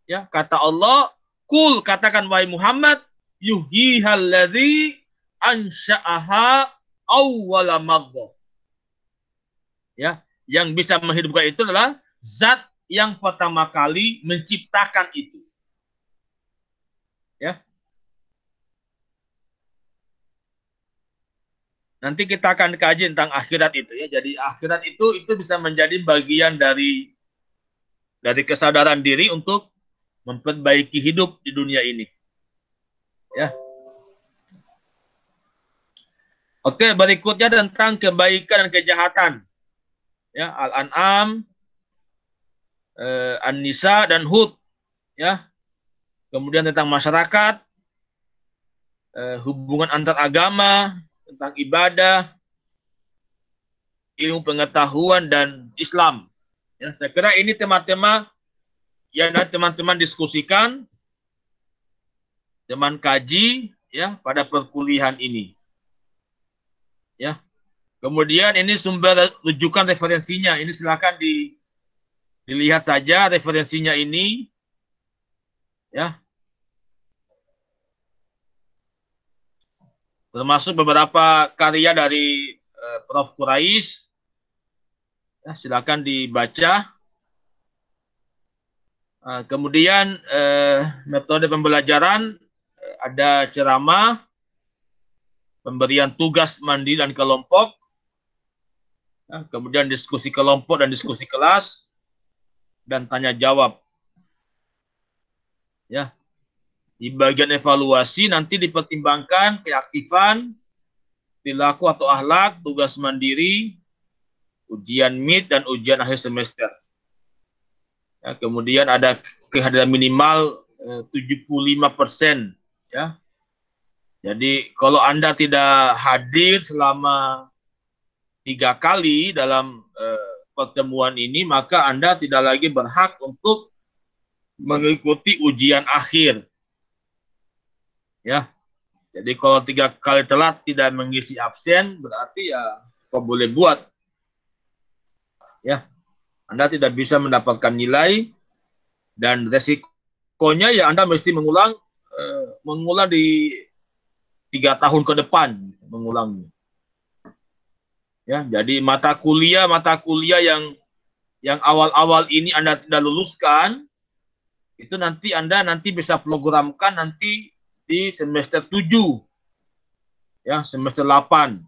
Ya, kata Allah, kul, katakan wahai Muhammad, yuhihalladzi ansha'aha awwala marrah. Ya, yang bisa menghidupkan itu adalah zat yang pertama kali menciptakan itu. Ya. Nanti kita akan kaji tentang akhirat itu ya. Jadi akhirat itu bisa menjadi bagian dari kesadaran diri untuk memperbaiki hidup di dunia ini. Ya. Oke, berikutnya tentang kebaikan dan kejahatan. Ya, Al-An'am, An-Nisa dan Hud. Ya. Kemudian tentang masyarakat, hubungan antar agama, tentang ibadah, ilmu pengetahuan dan Islam. Ya, saya kira ini tema-tema yang teman-teman diskusikan, teman kaji ya pada perkuliahan ini. Ya. Kemudian ini sumber rujukan referensinya. Ini silakan dilihat saja referensinya ini. Ya. Termasuk beberapa karya dari Prof. Quraisy. Ya, silakan dibaca. Kemudian metode pembelajaran, ada ceramah, pemberian tugas mandiri dan kelompok, kemudian diskusi kelompok dan diskusi kelas, dan tanya jawab. Ya, di bagian evaluasi nanti dipertimbangkan keaktifan, perilaku atau akhlak, tugas mandiri, ujian mid dan ujian akhir semester. Ya, kemudian ada kehadiran minimal 75%. Ya, jadi kalau Anda tidak hadir selama 3 kali dalam pertemuan ini, maka Anda tidak lagi berhak untuk mengikuti ujian akhir. Ya, jadi kalau 3 kali telat tidak mengisi absen, berarti ya kau boleh buat. Ya, Anda tidak bisa mendapatkan nilai dan resikonya ya Anda mesti mengulang di 3 tahun ke depan mengulangnya. Ya, jadi mata kuliah yang awal-awal ini Anda tidak luluskan, itu Anda bisa programkan nanti di semester 7. Ya, semester 8.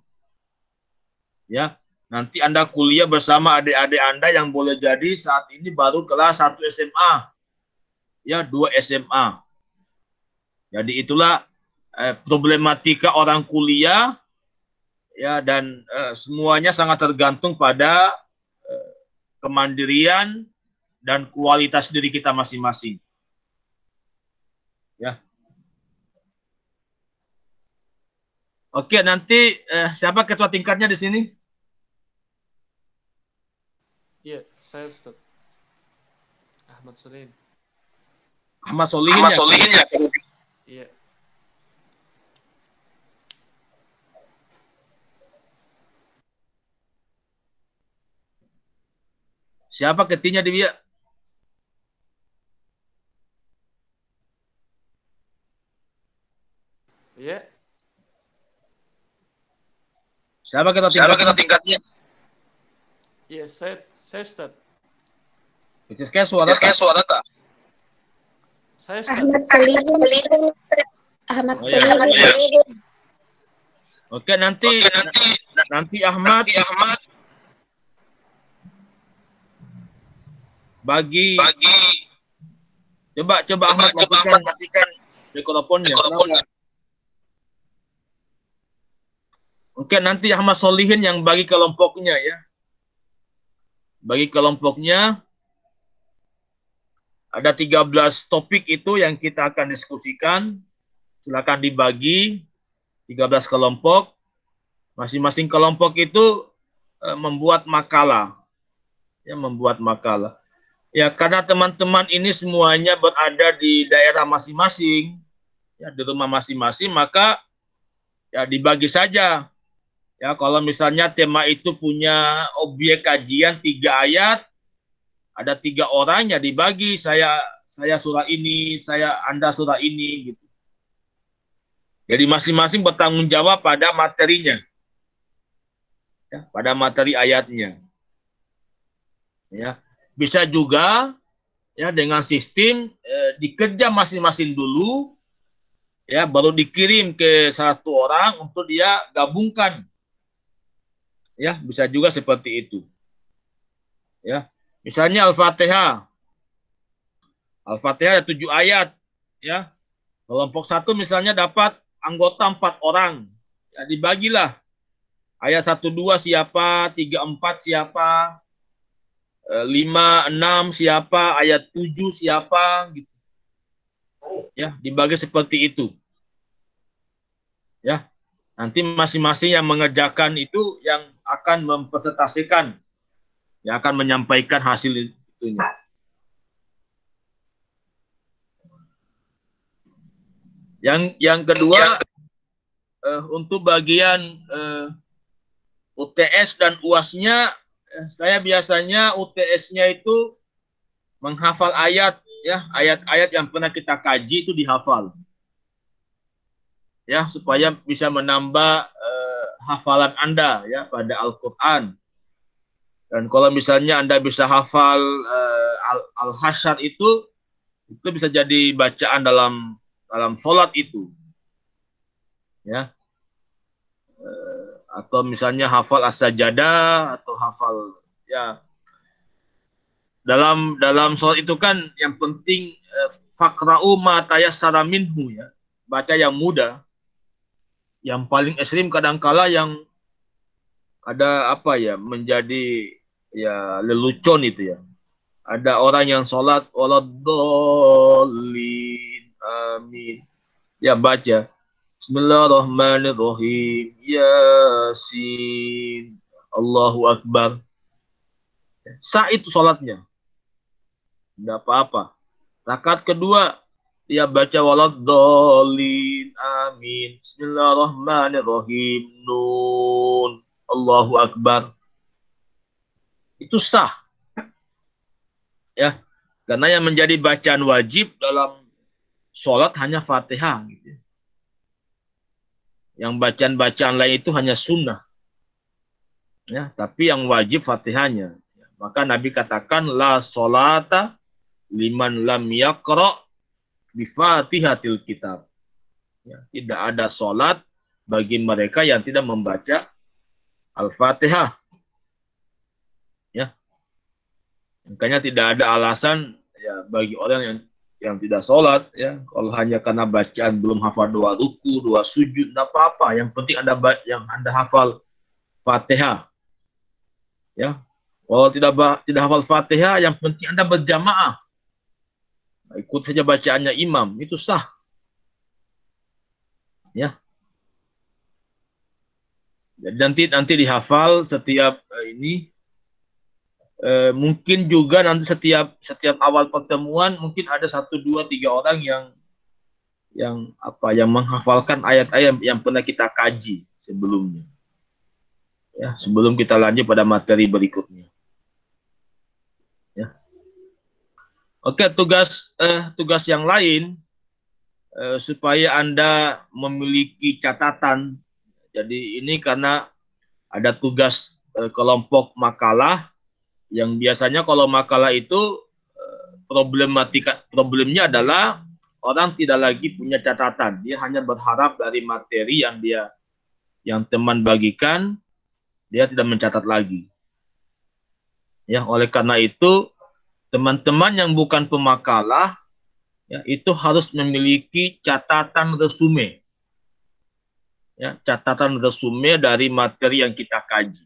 Ya, nanti Anda kuliah bersama adik-adik Anda yang boleh jadi saat ini baru kelas 1 SMA. Ya, 2 SMA. Jadi itulah problematika orang kuliah ya, dan semuanya sangat tergantung pada kemandirian dan kualitas diri kita masing-masing. Ya. Oke, nanti siapa ketua tingkatnya di sini? Iya, saya Ustaz. Ahmad Solihin. Ahmad Solihin ya? Iya. Siapa ketinya dia? Iya. Siapa kita tingkatnya? Iya, saya Ustaz. Itu kayak suara tak? Saya Ustaz. Ahmad Solihin. Ahmad Oh, ya. Solihin. Oke, nanti Ahmad bagi coba Ahmad matikan mikrofonnya. Oke, nanti Ahmad Solihin yang bagi kelompoknya ya. Bagi kelompoknya ada 13 topik itu yang kita akan diskusikan. Silakan dibagi 13 kelompok. Masing-masing kelompok itu membuat makalah. Ya, membuat makalah. Ya, karena teman-teman ini semuanya berada di daerah masing-masing, ya, di rumah masing-masing, maka ya dibagi saja. Ya, kalau misalnya tema itu punya objek kajian 3 ayat, ada 3 orang ya dibagi, saya surah ini, Anda surah ini gitu. Jadi masing-masing bertanggung jawab pada materinya. Ya, pada materi ayatnya. Ya, bisa juga ya dengan sistem dikerja masing-masing dulu, ya baru dikirim ke satu orang untuk dia gabungkan. Ya, bisa juga seperti itu. Ya, misalnya Al-Fatihah. Al-Fatihah ada 7 ayat, ya. Kelompok 1 misalnya dapat anggota 4 orang. Ya, dibagilah. Ayat 1 2 siapa, 3 4 siapa, 5 6 siapa, ayat 7 siapa gitu. Ya, dibagi seperti itu. Ya. Nanti masing-masing yang mengerjakan itu yang akan mempresentasikan, yang akan menyampaikan hasil itunya. Yang kedua, untuk bagian UTS dan UAS-nya, saya biasanya UTS-nya itu menghafal ayat, ya, ayat-ayat yang pernah kita kaji itu dihafal, ya, supaya bisa menambah hafalan Anda ya pada Al-Quran. Dan kalau misalnya Anda bisa hafal Al-Hasyr itu bisa jadi bacaan dalam sholat itu, ya. Atau misalnya hafal as-sajadah atau hafal ya dalam sholat itu kan yang penting faqra'u ma tayassara minhu, ya, baca yang mudah. Yang paling ekstrim kadangkala yang ada apa ya menjadi ya lelucon itu ya. Ada orang yang sholat waladhdallin amin, ya baca Bismillahirrahmanirrahim Yasin Allahu Akbar. Sah itu sholatnya, tidak apa-apa. Rakaat kedua dia baca waladhdallin amin Bismillahirrahmanirrahim Nun Allahu Akbar. Itu sah, ya, karena yang menjadi bacaan wajib dalam sholat hanya Fatihah gitu. Yang bacaan-bacaan lain itu hanya sunnah, ya, tapi yang wajib Fatihahnya. Maka Nabi katakan la sholata liman lam yaqra bi Fatihatil kitab. Ya, tidak ada sholat bagi mereka yang tidak membaca Al-Fatihah. Ya. Makanya tidak ada alasan ya bagi orang yang tidak sholat, ya, kalau hanya karena bacaan belum hafal 2 ruku, 2 sujud, tidak apa-apa. Yang penting yang Anda hafal Fatihah. Ya. Kalau tidak hafal Fatihah, yang penting Anda berjamaah. Ikut saja bacaannya imam, itu sah. Ya. Jadi nanti dihafal setiap ini. Mungkin juga nanti setiap awal pertemuan mungkin ada 1, 2, 3 orang yang menghafalkan ayat-ayat yang pernah kita kaji sebelumnya. Ya, sebelum kita lanjut pada materi berikutnya. Ya. Oke, tugas yang lain supaya Anda memiliki catatan. Jadi ini karena ada tugas kelompok makalah yang biasanya kalau makalah itu problemnya adalah orang tidak lagi punya catatan. Dia hanya berharap dari materi yang teman bagikan, dia tidak mencatat lagi. Ya, oleh karena itu teman-teman yang bukan pemakalah ya, itu harus memiliki catatan resume. Ya, catatan resume dari materi yang kita kaji.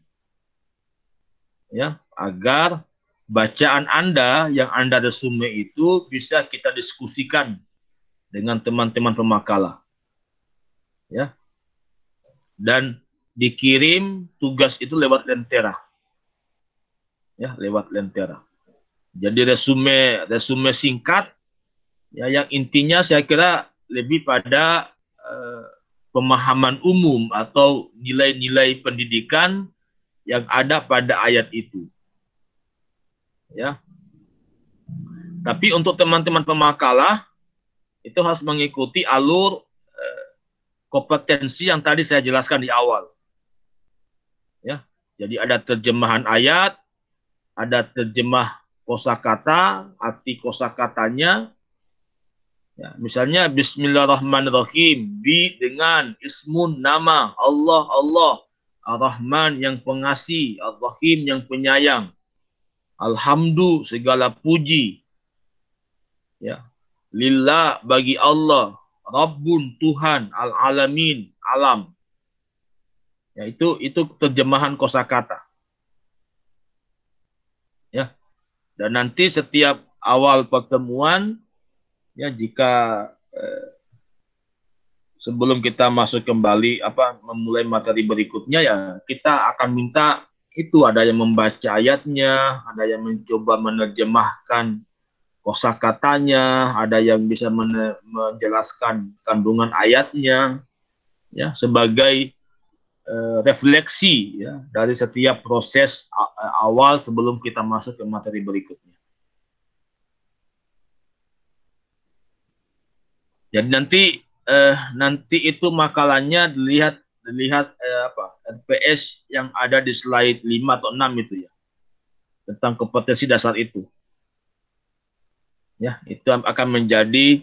Ya, agar bacaan Anda yang Anda resume itu bisa kita diskusikan dengan teman-teman pemakalah. Ya. Dan dikirim tugas itu lewat Lentera. Ya, lewat Lentera. Jadi resume singkat ya, yang intinya saya kira lebih pada pemahaman umum atau nilai-nilai pendidikan yang ada pada ayat itu. Ya. Tapi untuk teman-teman pemakalah itu harus mengikuti alur kompetensi yang tadi saya jelaskan di awal. Ya. Jadi ada terjemahan ayat, ada terjemah kosakata, arti kosakatanya. Ya, misalnya Bismillahirrahmanirrahim, bi dengan ismun nama Allah, Allah Ar-Rahman yang pengasih, Ar-Rahim yang penyayang, Alhamdu segala puji, ya, lillah bagi Allah, Rabbun Tuhan, Al-Alamin alam. Ya, itu terjemahan kosakata. Ya. Dan nanti setiap awal pertemuan ya, jika sebelum kita masuk kembali memulai materi berikutnya ya, kita akan minta itu ada yang membaca ayatnya, ada yang mencoba menerjemahkan kosakatanya, ada yang bisa menjelaskan kandungan ayatnya ya, sebagai refleksi ya dari setiap proses awal sebelum kita masuk ke materi berikutnya. Jadi nanti itu makalahnya dilihat RPS yang ada di slide 5 atau 6 itu ya, tentang kompetensi dasar itu. Ya, itu akan menjadi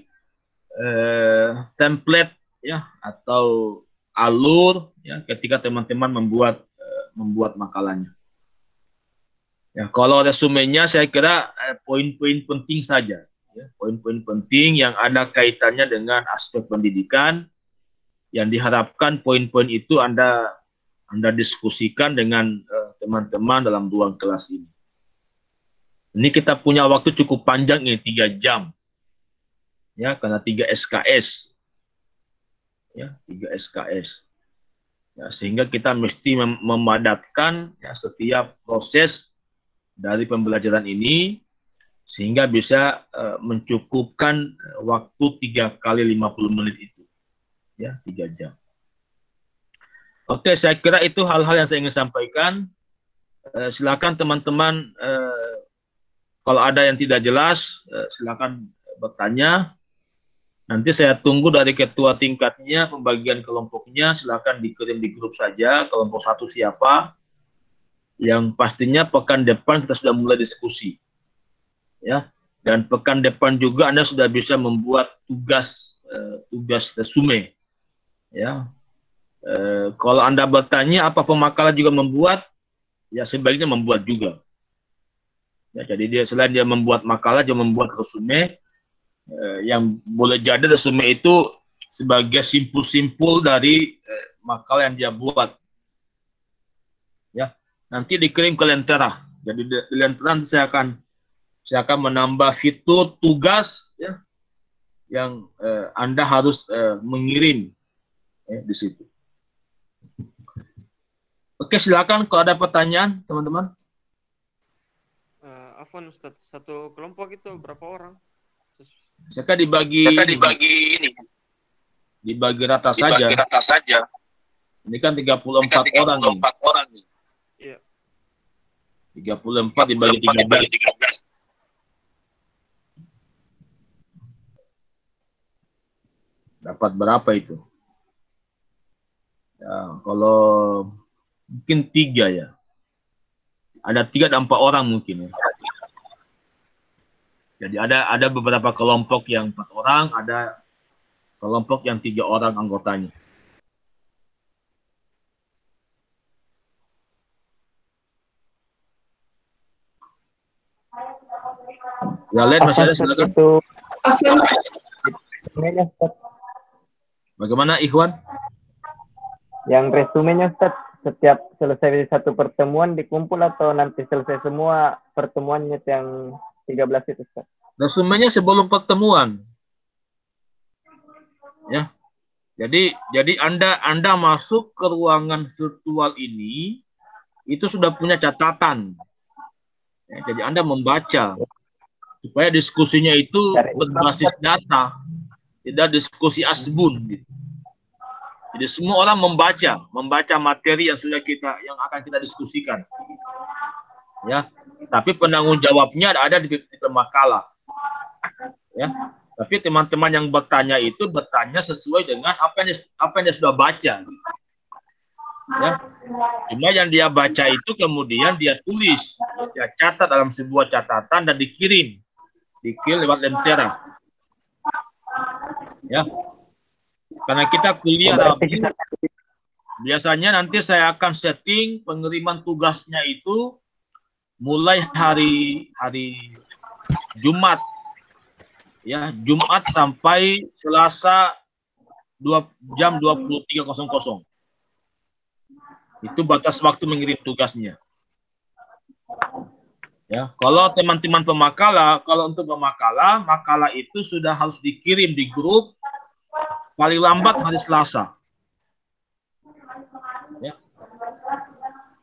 template ya atau alur ya ketika teman-teman membuat makalahnya. Ya, kalau resumenya saya kira poin-poin penting saja. Ya, poin-poin penting yang ada kaitannya dengan aspek pendidikan, yang diharapkan poin-poin itu Anda diskusikan dengan teman-teman dalam ruang kelas ini. Ini kita punya waktu cukup panjang ini, 3 jam. Ya, karena 3 SKS. Ya, 3 SKS. Ya, sehingga kita mesti memadatkan ya, setiap proses dari pembelajaran ini sehingga bisa mencukupkan waktu 3 kali 50 menit itu. Ya, 3 jam. Oke, saya kira itu hal-hal yang saya ingin sampaikan. Silakan teman-teman, kalau ada yang tidak jelas, silakan bertanya. Nanti saya tunggu dari ketua tingkatnya, pembagian kelompoknya, silakan dikirim di grup saja, kelompok 1 siapa. Yang pastinya pekan depan kita sudah mulai diskusi. Ya. Dan pekan depan juga Anda sudah bisa membuat tugas resume. Ya. Kalau Anda bertanya apa pemakalah juga membuat, ya sebaliknya membuat juga. Ya, jadi dia selain dia membuat makalah, dia membuat resume yang boleh jadi resume itu sebagai simpul-simpul dari makalah yang dia buat. Ya, nanti dikirim ke Lentera. Jadi di Lentera nanti saya akan menambah fitur tugas ya yang Anda harus mengirim di situ. Oke, silakan kalau ada pertanyaan, teman-teman. Afwan Ustaz, satu kelompok itu berapa orang? Saya dibagi rata saja. Ini kan 34 orang nih. Iya. 34 dibagi 13. Dapat berapa itu? Ya, kalau mungkin 3 ya. Ada 3 dan 4 orang mungkin ya. Jadi ada beberapa kelompok yang 4 orang, ada kelompok yang 3 orang anggotanya. Ya, lain masih ada, silakan. Itu Afwan, resumenya, Ustaz. Bagaimana Ikhwan? Yang resumenya, Ustaz, setiap selesai satu pertemuan dikumpul atau nanti selesai semua pertemuannya yang 13 itu, Ustaz? Resumenya sebelum pertemuan. Ya. Jadi Anda masuk ke ruangan virtual ini itu sudah punya catatan. Ya, jadi Anda membaca supaya diskusinya itu berbasis data, tidak diskusi asbun gitu. Jadi semua orang membaca materi yang yang akan kita diskusikan. Ya. Tapi penanggung jawabnya ada di pemakalah. Ya. Tapi teman-teman yang bertanya itu bertanya sesuai dengan apa yang dia sudah baca. Ya. Cuma yang dia baca itu kemudian dia tulis, dia catat dalam sebuah catatan dan dikirim lewat lentera. Ya. Karena kita kuliah biasanya nanti saya akan setting pengiriman tugasnya itu mulai hari Jumat. Ya, Jumat sampai Selasa jam 23.00. Itu batas waktu mengirim tugasnya. Ya, kalau teman-teman pemakalah, kalau untuk pemakalah, makalah itu sudah harus dikirim di grup paling lambat hari Selasa. Ya.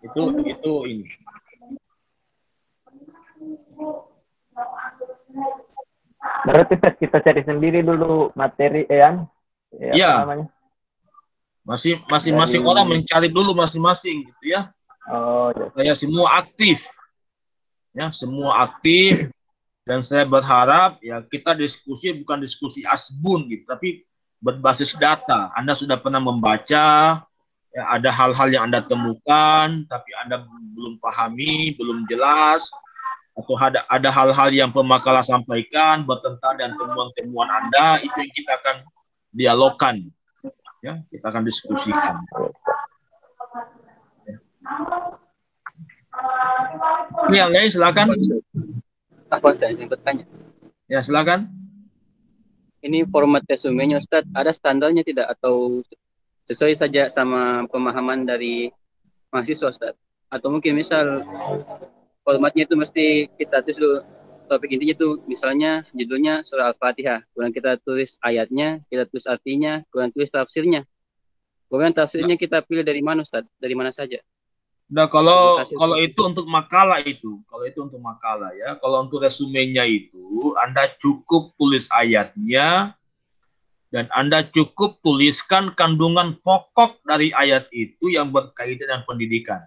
Itu ini. Berarti kita cari sendiri dulu materi apa namanya? Masing-masing orang mencari dulu masing-masing gitu ya. Oh, ya. Saya semua aktif. Ya, semua aktif dan saya berharap ya kita diskusi bukan diskusi asbun gitu, tapi berbasis data. Anda sudah pernah membaca, ya, ada hal-hal yang Anda temukan tapi Anda belum pahami, belum jelas, atau ada hal-hal yang pemakalah sampaikan bertentangan dengan temuan-temuan Anda, itu yang kita akan dialogkan. Ya, kita akan diskusikan. Ya. Ini yang lain silakan. Apa Ustaz yang bertanya? Ya, silakan. Ini format resumenya Ustaz, ada standarnya tidak atau sesuai saja sama pemahaman dari mahasiswa Ustaz? Atau mungkin misal formatnya itu mesti kita tulis dulu topik intinya itu misalnya judulnya surah Al-Fatihah, kemudian kita tulis ayatnya, kita tulis artinya, kemudian tulis tafsirnya. Kemudian tafsirnya kita pilih dari mana Ustaz? Dari mana saja? Nah, kalau itu untuk makalah ya. Kalau untuk resumenya itu Anda cukup tulis ayatnya dan Anda cukup tuliskan kandungan pokok dari ayat itu yang berkaitan dengan pendidikan.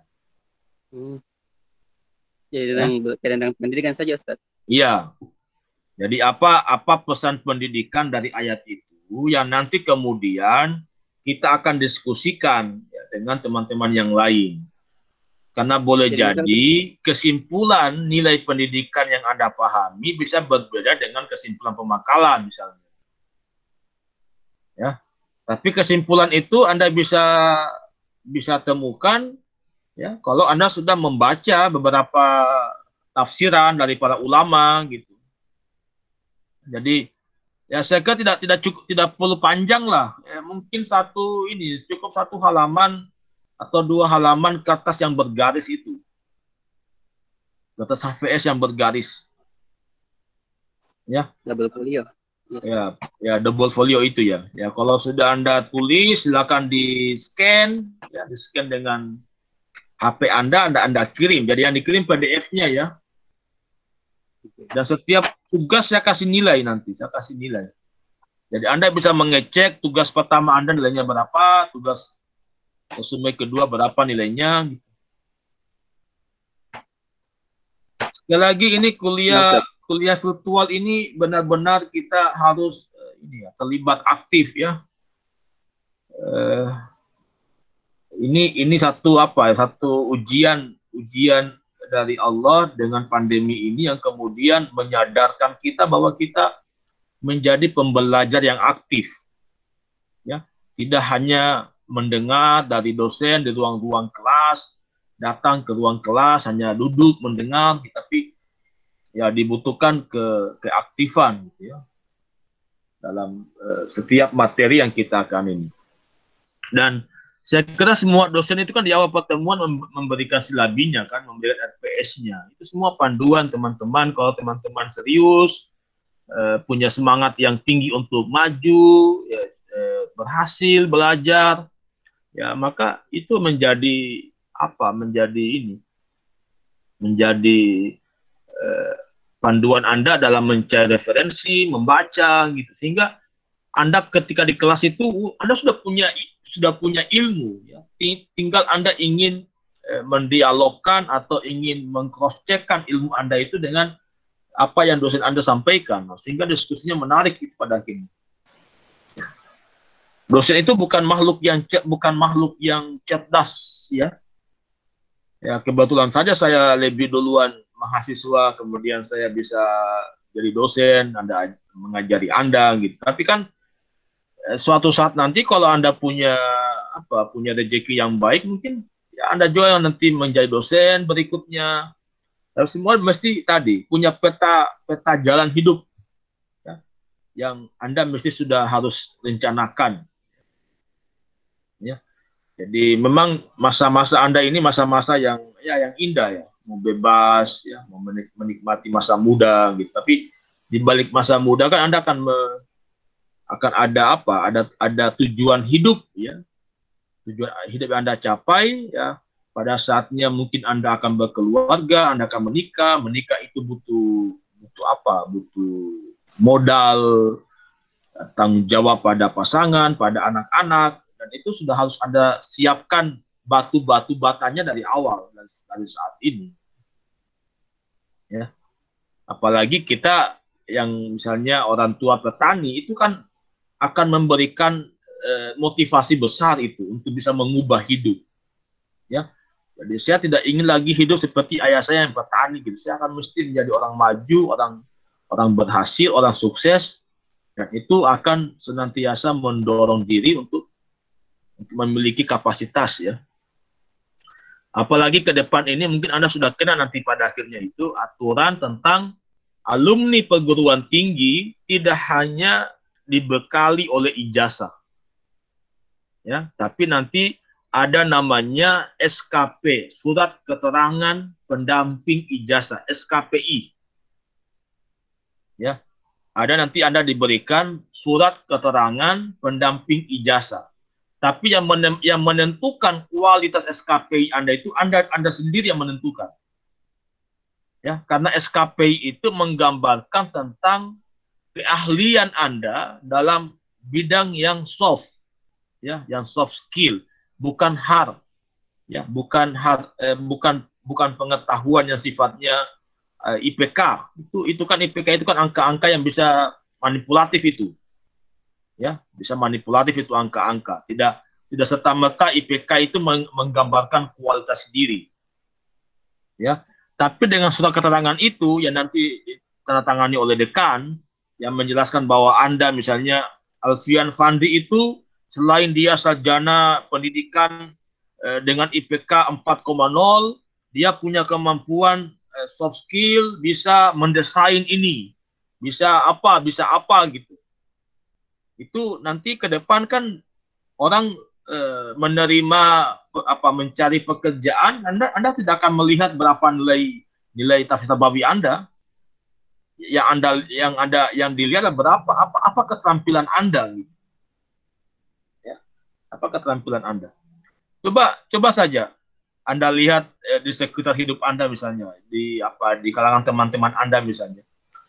Jadi berkaitan dengan pendidikan saja Ustaz. Iya. Jadi apa pesan pendidikan dari ayat itu yang nanti kemudian kita akan diskusikan ya, dengan teman-teman yang lain. Karena boleh jadi kesimpulan nilai pendidikan yang Anda pahami bisa berbeda dengan kesimpulan pemakalan misalnya. Ya. Tapi kesimpulan itu Anda bisa temukan ya kalau Anda sudah membaca beberapa tafsiran dari para ulama gitu. Jadi ya saya kira tidak perlu panjang lah. Ya, mungkin cukup 1 halaman atau 2 halaman kertas yang bergaris itu. Kertas HVS yang bergaris. Ya. Double folio. Ya double folio itu ya. Ya kalau sudah Anda tulis silakan di-scan ya, di-scan dengan HP Anda kirim. Jadi yang dikirim PDF-nya ya. Dan setiap tugas saya kasih nilai nanti, Jadi Anda bisa mengecek tugas pertama Anda nilainya berapa, tugas resume kedua berapa nilainya. Sekali lagi ini kuliah virtual ini benar-benar kita harus ini ya, terlibat aktif ya. Ini satu apa ya, satu ujian dari Allah dengan pandemi ini yang kemudian menyadarkan kita bahwa kita menjadi pembelajar yang aktif ya, tidak hanya mendengar dari dosen di ruang-ruang kelas, datang ke ruang kelas hanya duduk mendengar, tapi ya dibutuhkan keaktifan gitu ya dalam setiap materi yang kita akan ini. Dan saya kira semua dosen itu kan di awal pertemuan memberikan silabinya kan, memberikan RPS-nya. Itu semua panduan teman-teman, kalau teman-teman serius, punya semangat yang tinggi untuk maju, ya, berhasil belajar, ya maka itu menjadi apa? Menjadi panduan Anda dalam mencari referensi, membaca gitu. Sehingga Anda ketika di kelas itu Anda sudah punya ilmu ya. Tinggal Anda ingin mendialogkan atau ingin meng-cross-checkkan ilmu Anda itu dengan apa yang dosen Anda sampaikan, sehingga diskusinya menarik itu pada akhirnya. Dosen itu bukan makhluk yang cerdas ya. Ya kebetulan saja saya lebih duluan mahasiswa, kemudian saya bisa jadi dosen, Anda mengajari Anda gitu. Tapi kan suatu saat nanti kalau Anda punya rezeki yang baik, mungkin ya Anda juga nanti menjadi dosen berikutnya. Tapi semua mesti tadi punya peta jalan hidup ya, yang Anda mesti sudah harus rencanakan. Ya. Jadi memang masa-masa Anda ini masa-masa yang indah ya, mau bebas ya, mau menikmati masa muda gitu. Tapi di balik masa muda kan Anda akan ada ada tujuan hidup ya. Tujuan hidup yang Anda capai ya. Pada saatnya mungkin Anda akan berkeluarga, Anda akan menikah. Menikah itu butuh apa? Butuh modal, tanggung jawab pada pasangan, pada anak-anak, dan itu sudah harus Anda siapkan batu-batu batanya dari awal, dari saat ini. Ya. Apalagi kita yang misalnya orang tua petani itu kan akan memberikan motivasi besar itu untuk bisa mengubah hidup. Ya. Jadi saya tidak ingin lagi hidup seperti ayah saya yang petani gitu. Saya akan mesti menjadi orang maju, orang berhasil, orang sukses, dan itu akan senantiasa mendorong diri untuk memiliki kapasitas ya. Apalagi ke depan ini mungkin Anda sudah kenal nanti pada akhirnya itu aturan tentang alumni perguruan tinggi tidak hanya dibekali oleh ijazah. Ya, tapi nanti ada namanya SKP, Surat Keterangan Pendamping Ijazah, SKPI. Ya. Ada nanti Anda diberikan surat keterangan pendamping ijazah. Tapi yang menentukan kualitas SKPI Anda itu Anda sendiri yang menentukan. Ya, karena SKPI itu menggambarkan tentang keahlian Anda dalam bidang yang soft. Ya, yang soft skill. Bukan hard, ya, bukan pengetahuan yang sifatnya IPK. Itu kan IPK itu kan angka-angka yang bisa manipulatif itu, ya, bisa manipulatif itu angka-angka. Tidak serta-merta IPK itu menggambarkan kualitas diri, ya. Tapi dengan surat keterangan itu yang nanti ditandatangani oleh dekan yang menjelaskan bahwa Anda misalnya Alfian Fandi itu selain dia sarjana pendidikan dengan IPK 4,0, dia punya kemampuan soft skill, bisa mendesain ini, bisa apa gitu. Itu nanti ke depan kan orang menerima mencari pekerjaan, Anda tidak akan melihat berapa nilai tafsir tabawi Anda. Yang dilihat adalah apa keterampilan Anda gitu. Apa keterampilan Anda? Coba saja Anda lihat di sekitar hidup Anda misalnya, di kalangan teman-teman Anda misalnya.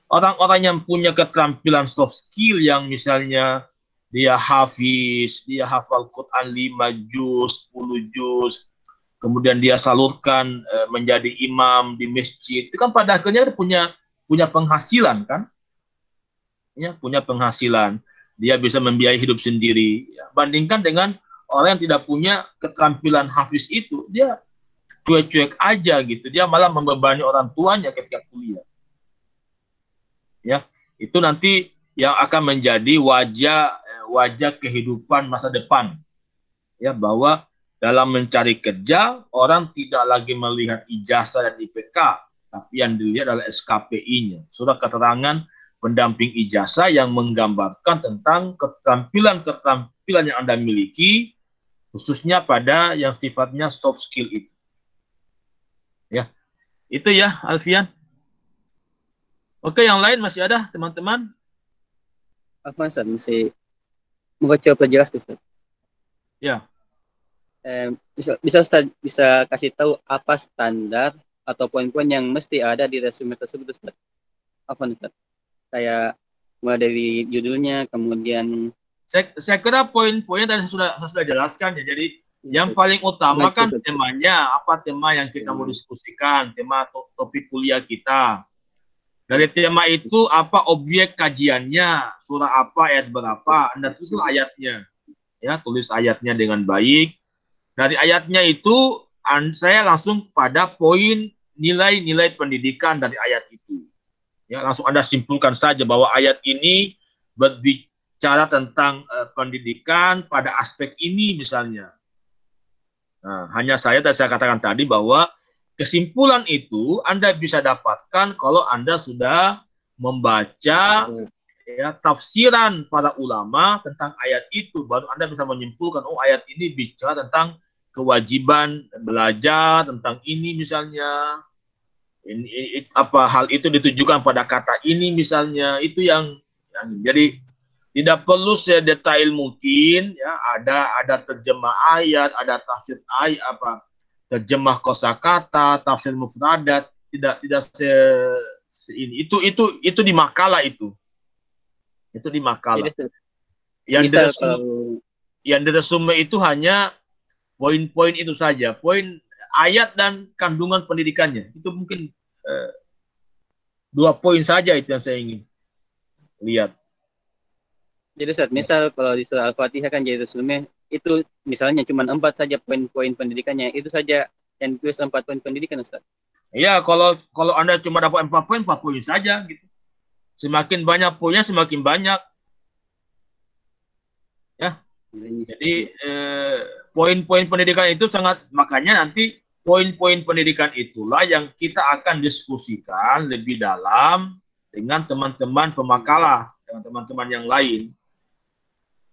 Orang-orang yang punya keterampilan soft skill yang misalnya dia hafiz, dia hafal Quran 5 juz, 10 juz, kemudian dia salurkan menjadi imam di masjid. Itu kan pada akhirnya punya penghasilan kan? Ya, punya penghasilan. dia bisa membiayai hidup sendiri. Ya, bandingkan dengan orang yang tidak punya keterampilan hafiz itu, dia cuek-cuek aja gitu. Dia malah membebani orang tuanya ketika kuliah. Ya, itu nanti yang akan menjadi wajah kehidupan masa depan. Ya, bahwa dalam mencari kerja orang tidak lagi melihat ijazah dan IPK, tapi yang dilihat adalah SKPI-nya, surat keterangan pendamping ijazah yang menggambarkan tentang keterampilan yang Anda miliki, khususnya pada yang sifatnya soft skill itu. Ya, itu ya Alfian. Oke, yang lain masih ada teman-teman? Apa Ustaz, masih mau coba jelas Ustaz. Ya. Bisa Ustaz bisa kasih tahu apa standar atau poin-poin yang mesti ada di resume tersebut Ustaz? Apa Ustaz? Kayak mulai dari judulnya, kemudian saya kira poin-poinnya tadi saya sudah jelaskan ya. Jadi yang paling utama kan temanya, apa tema yang kita mau diskusikan, tema topik kuliah kita. Dari tema itu apa objek kajiannya, surah apa, ayat berapa, Anda tulislah ayatnya. Ya, tulis ayatnya dengan baik. Dari ayatnya itu saya langsung pada poin nilai-nilai pendidikan dari ayat itu. Ya, langsung Anda simpulkan saja bahwa ayat ini berbicara tentang pendidikan pada aspek ini misalnya. Nah, hanya saya katakan tadi bahwa kesimpulan itu Anda bisa dapatkan kalau Anda sudah membaca ya, tafsiran para ulama tentang ayat itu, baru Anda bisa menyimpulkan, oh ayat ini bicara tentang kewajiban belajar tentang ini misalnya. Apa hal itu ditujukan pada kata ini misalnya, itu yang jadi tidak perlu sedetail mungkin ya, ada terjemah ayat, ada tafsir ayat, apa terjemah kosakata, tafsir mufradat, tidak ini itu di makalah itu di makalah. Yang di resume itu hanya poin-poin itu saja, poin ayat dan kandungan pendidikannya. Itu mungkin 2 poin saja itu yang saya ingin lihat. Jadi Ustaz, misal kalau di surah Al-Fatihah kan jadi resume, itu misalnya cuma 4 saja poin-poin pendidikannya, itu saja yang ditulis 4 poin pendidikan Ustaz. Iya, kalau Anda cuma dapat 4 poin saja gitu. Semakin banyak poinnya semakin banyak. Ya. Jadi poin-poin pendidikan itu sangat, makanya nanti poin-poin pendidikan itulah yang kita akan diskusikan lebih dalam dengan teman-teman pemakalah, dengan teman-teman yang lain.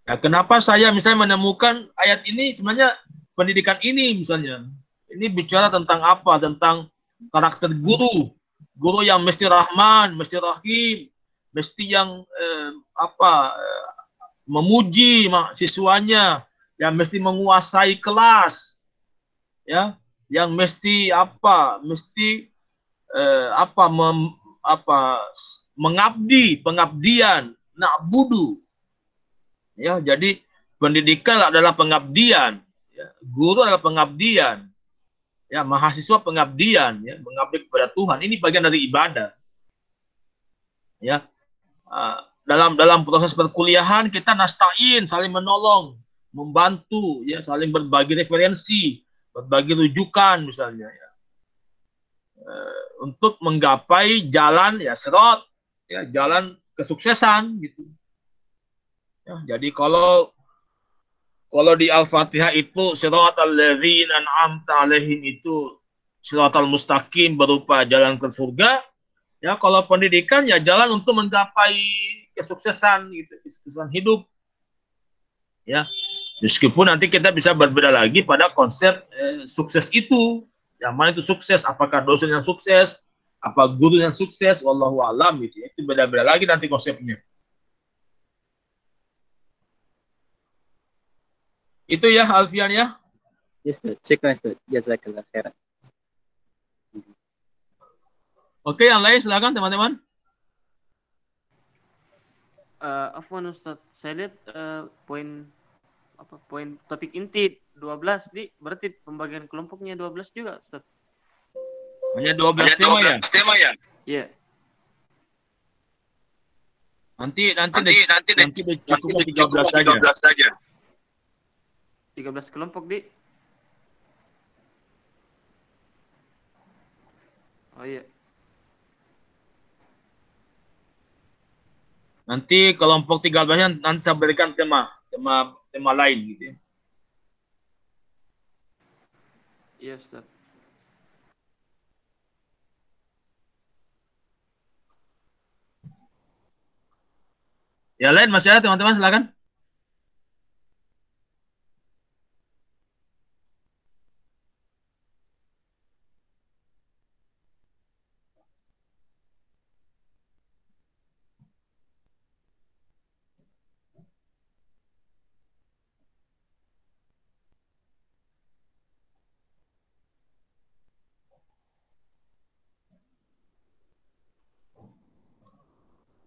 Nah, kenapa saya misalnya menemukan ayat ini sebenarnya pendidikan ini misalnya. Ini bicara tentang apa? Tentang karakter guru. Guru yang mesti rahman, mesti rahim, mesti yang memuji siswanya, yang mesti menguasai kelas. Ya, yang mesti mengabdi, pengabdian, na'budu. Ya, jadi pendidikan adalah pengabdian, ya. Guru adalah pengabdian, ya, mahasiswa pengabdian, ya, mengabdi kepada Tuhan. Ini bagian dari ibadah. Ya, dalam proses perkuliahan kita nasta'in, saling menolong, membantu, ya, saling berbagi referensi, berbagi rujukan misalnya, ya, untuk menggapai jalan ya sirat, ya, jalan kesuksesan gitu. Ya, jadi kalau di Al-Fatihah itu siratal ladzina an'amta 'alaihim itu siratal mustaqim berupa jalan ke surga, ya, kalau pendidikan ya jalan untuk menggapai kesuksesan gitu, kesuksesan hidup. Ya. Meskipun nanti kita bisa berbeda lagi pada konsep sukses itu. Yang mana itu sukses, apakah dosen yang sukses, apa guru yang sukses, wallahu alam gitu. Itu beda-beda lagi nanti konsepnya. Itu ya Alfian ya. Yes, syukran Ustaz. Jazakallah khairan. Oke, yang lain silakan teman-teman. Afwan Ustaz, saya lihat poin topik inti 12 berarti pembagian kelompoknya 12 juga Ustaz. Hanya 12 tema ya? Iya. Nanti cukup 13 saja. 13 kelompok, Di. Oh iya. Nanti kelompok 13-nya nanti saya berikan tema lain gitu ya. Iya, Ustaz. Ya lain masih ada teman-teman, silakan.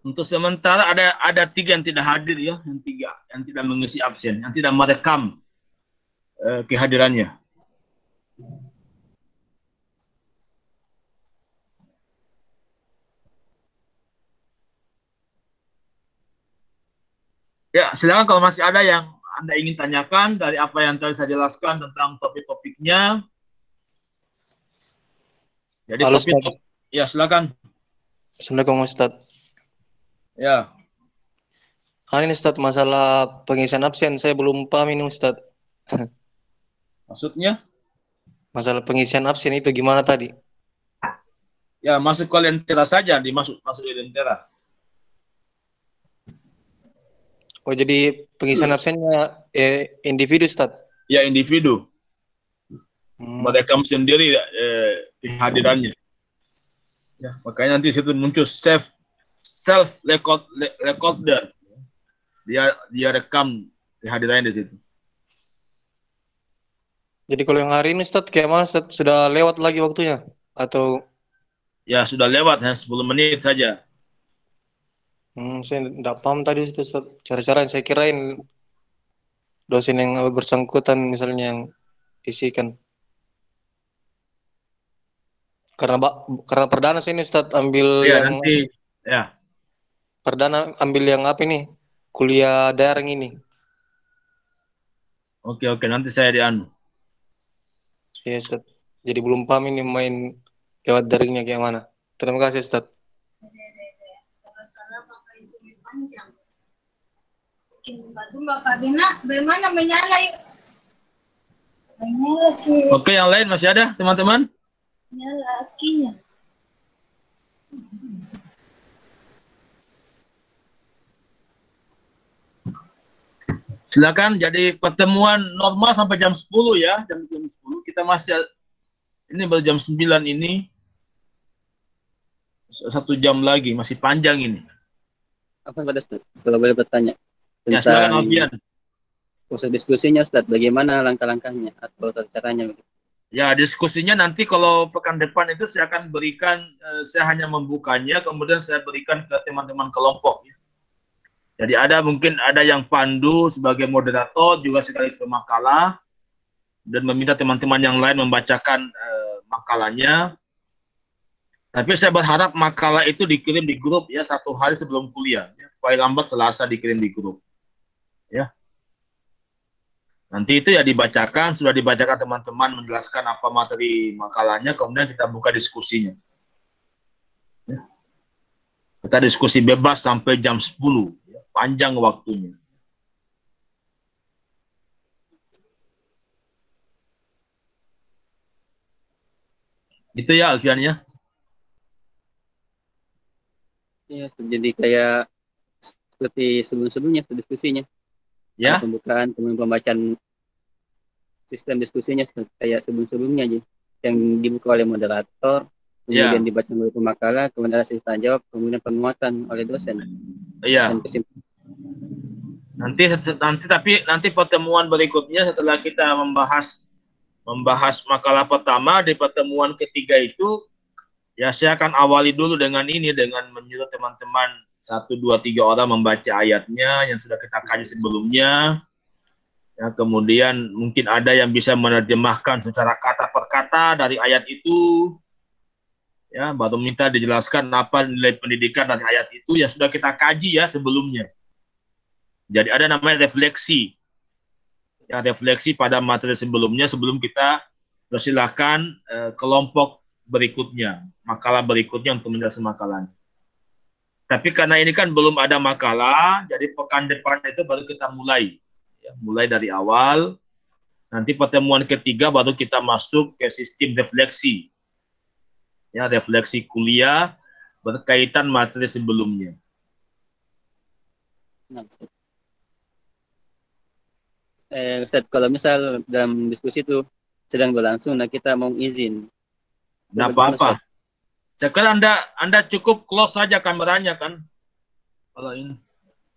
Untuk sementara ada 3 yang tidak hadir ya, yang tidak mengisi absen, yang tidak merekam kehadirannya. Ya, silakan kalau masih ada yang Anda ingin tanyakan dari apa yang tadi saya jelaskan tentang topik-topiknya. Jadi Halo, topik, Ustaz. ya silakan. Assalamualaikum Ustaz. Ya, Ini Ustaz, masalah pengisian absen saya belum paham ini Ustaz. maksudnya? Masalah pengisian absen itu gimana tadi? Ya, masuk ke Lentera saja, masuk ke Lentera. Oh, jadi pengisian absennya individu Ustaz? Ya, individu. Merekam sendiri kehadirannya. Ya, makanya nanti situ muncul self recorder. Dia rekam kehadirannya di situ. Jadi kalau yang hari ini Ustaz, kayak mana Ustaz? Sudah lewat lagi waktunya? Atau? Ya, sudah lewat, hanya 10 menit saja. Saya tidak paham tadi Ustaz. Cara-cara yang saya kirain dosen yang bersangkutan misalnya yang isikan. Karena perdana saya ini Ustaz ambil Ya, yang nanti ya. perdana ambil yang apa ini? Kuliah daring ini. Oke, nanti saya dianu. Iya Ustaz. Jadi belum paham ini main lewat daringnya kayak mana. Terima kasih Ustaz. Oke, yang lain masih ada teman-teman? Silakan. Jadi pertemuan normal sampai jam 10 ya, jam 10. Kita masih ini baru jam 9 ini. 1 jam lagi, masih panjang ini. Apa pada Ustaz? Kalau boleh bertanya Ya, silakan Alfian. proses diskusinya Ustaz, bagaimana langkah-langkahnya atau caranya? Ya, diskusinya nanti kalau pekan depan itu saya akan berikan, saya hanya membukanya, kemudian saya berikan ke teman-teman kelompok. Ya. Jadi mungkin ada yang pandu sebagai moderator, juga sekaligus pemakalah, dan meminta teman-teman yang lain membacakan makalahnya. Tapi saya berharap makalah itu dikirim di grup ya 1 hari sebelum kuliah. Ya. Paling lambat Selasa dikirim di grup. Ya. Nanti itu ya dibacakan, sudah dibacakan teman-teman menjelaskan apa materi makalahnya, kemudian kita buka diskusinya. Ya. Kita diskusi bebas sampai jam 10, ya. Panjang waktunya. Itu ya Alfian ya. Ya, jadi kayak seperti sebelum-sebelumnya diskusinya. Ya. Pembukaan, kemudian pembacaan sistem diskusinya kayak sebelum-sebelumnya aja. Yang dibuka oleh moderator, kemudian dibaca oleh pemakalah, kemudian ada sesi tanya jawab, kemudian penguatan oleh dosen. Iya. Dan kesimpulan. Nanti pertemuan berikutnya setelah kita membahas makalah pertama, di pertemuan ketiga itu ya saya akan awali dulu dengan menyuruh teman-teman 1, 2, 3 orang membaca ayatnya yang sudah kita kaji sebelumnya. Ya, kemudian mungkin ada yang bisa menerjemahkan secara kata per kata dari ayat itu. Ya, baru minta dijelaskan apa nilai pendidikan dari ayat itu, ya sudah kita kaji ya sebelumnya. Jadi ada namanya refleksi. Ya, refleksi pada materi sebelumnya sebelum kita persilahkan kelompok berikutnya, makalah berikutnya untuk menjelaskan makalahnya. Tapi karena ini kan belum ada makalah, jadi pekan depan itu baru kita mulai. Ya, mulai dari awal, nanti pertemuan ketiga baru kita masuk ke sistem refleksi. Ya, refleksi kuliah berkaitan materi sebelumnya. Nah, Ustaz, kalau misal dalam diskusi itu sedang berlangsung, nah kita mau izin. Tidak apa-apa. Sekarang Anda cukup close saja kameranya kan. Kalau ini.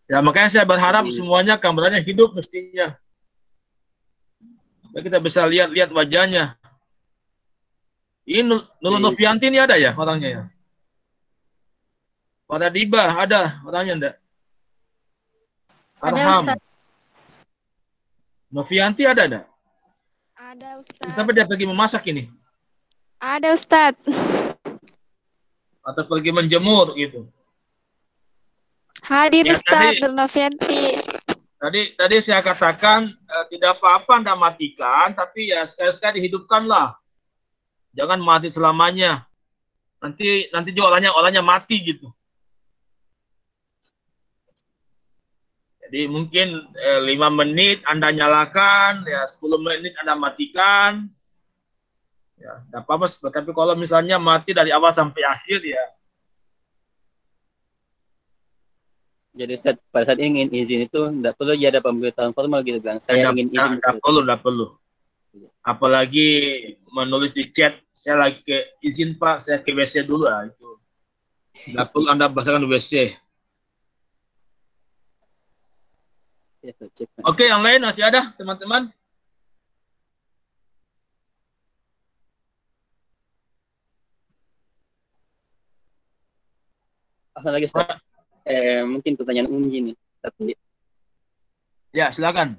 Ya, makanya saya berharap semuanya kameranya hidup mestinya. Supaya kita bisa lihat wajahnya. Ini Nurul Novianti ini ada ya orangnya ya? Pada Diba ada orangnya enggak? Arham. Novianti ada enggak? Ada, Ustaz. Sampai dia pergi memasak ini? Ada, Ustaz. Atau pergi menjemur gitu? Hadir, Ya, Ustaz. Novianti. Tadi saya katakan tidak apa-apa Anda matikan, tapi ya sekali-sekali dihidupkanlah. Jangan mati selamanya. Nanti juga orangnya mati gitu. Jadi mungkin 5 menit Anda nyalakan, ya 10 menit Anda matikan. Ya, tidak apa-apa. Tapi kalau misalnya mati dari awal sampai akhir ya. Jadi Ustaz, pada saat ingin izin itu tidak perlu ya ada pemberitahuan formal gitu bilang. Saya ingin izin. Tidak perlu. Apalagi menulis di chat, saya lagi ke izin Pak, saya ke WC dulu lah itu. Tidak perlu Anda bahasakan WC. Oke, yang lain masih ada teman-teman? Apa lagi Ustaz? Mungkin pertanyaan umum gini, tapi ya silakan.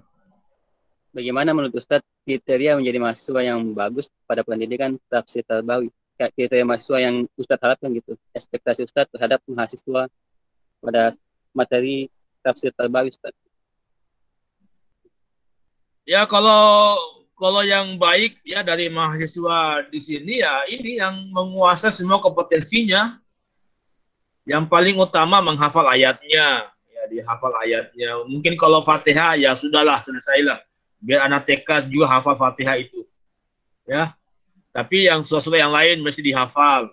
Bagaimana menurut Ustadz kriteria menjadi mahasiswa yang bagus pada pendidikan tafsir Tarbawi? Kriteria mahasiswa yang Ustadz harapkan gitu, ekspektasi Ustadz terhadap mahasiswa pada materi tafsir Tarbawi Ustadz. Ya kalau yang baik ya dari mahasiswa di sini ya ini yang menguasai semua kompetensinya. Yang paling utama menghafal ayatnya, ya dihafal ayatnya. Mungkin kalau Fatihah ya sudahlah selesailah. Biar anak TK juga hafal Fatihah itu. Ya. Tapi yang surah-surah yang lain mesti dihafal.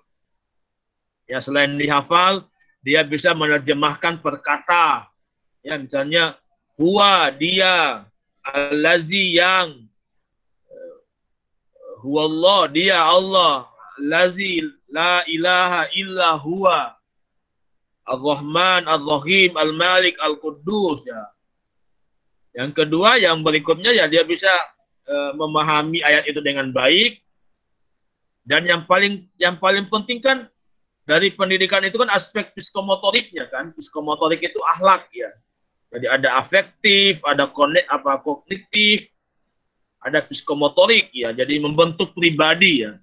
Ya selain dihafal, dia bisa menerjemahkan perkata. Ya misalnya huwa dia, allazi yang, huwallah dia Allah, allazi la ilaha illa huwa, Ar-Rahman, Ar-Rahim, Al-Malik, Al-Quddus ya. Yang kedua, yang berikutnya ya dia bisa memahami ayat itu dengan baik. Dan yang paling penting kan dari pendidikan itu kan aspek psikomotoriknya kan. Psikomotorik itu akhlak ya. Jadi ada afektif, ada kognitif, ada psikomotorik ya. Jadi membentuk pribadi ya.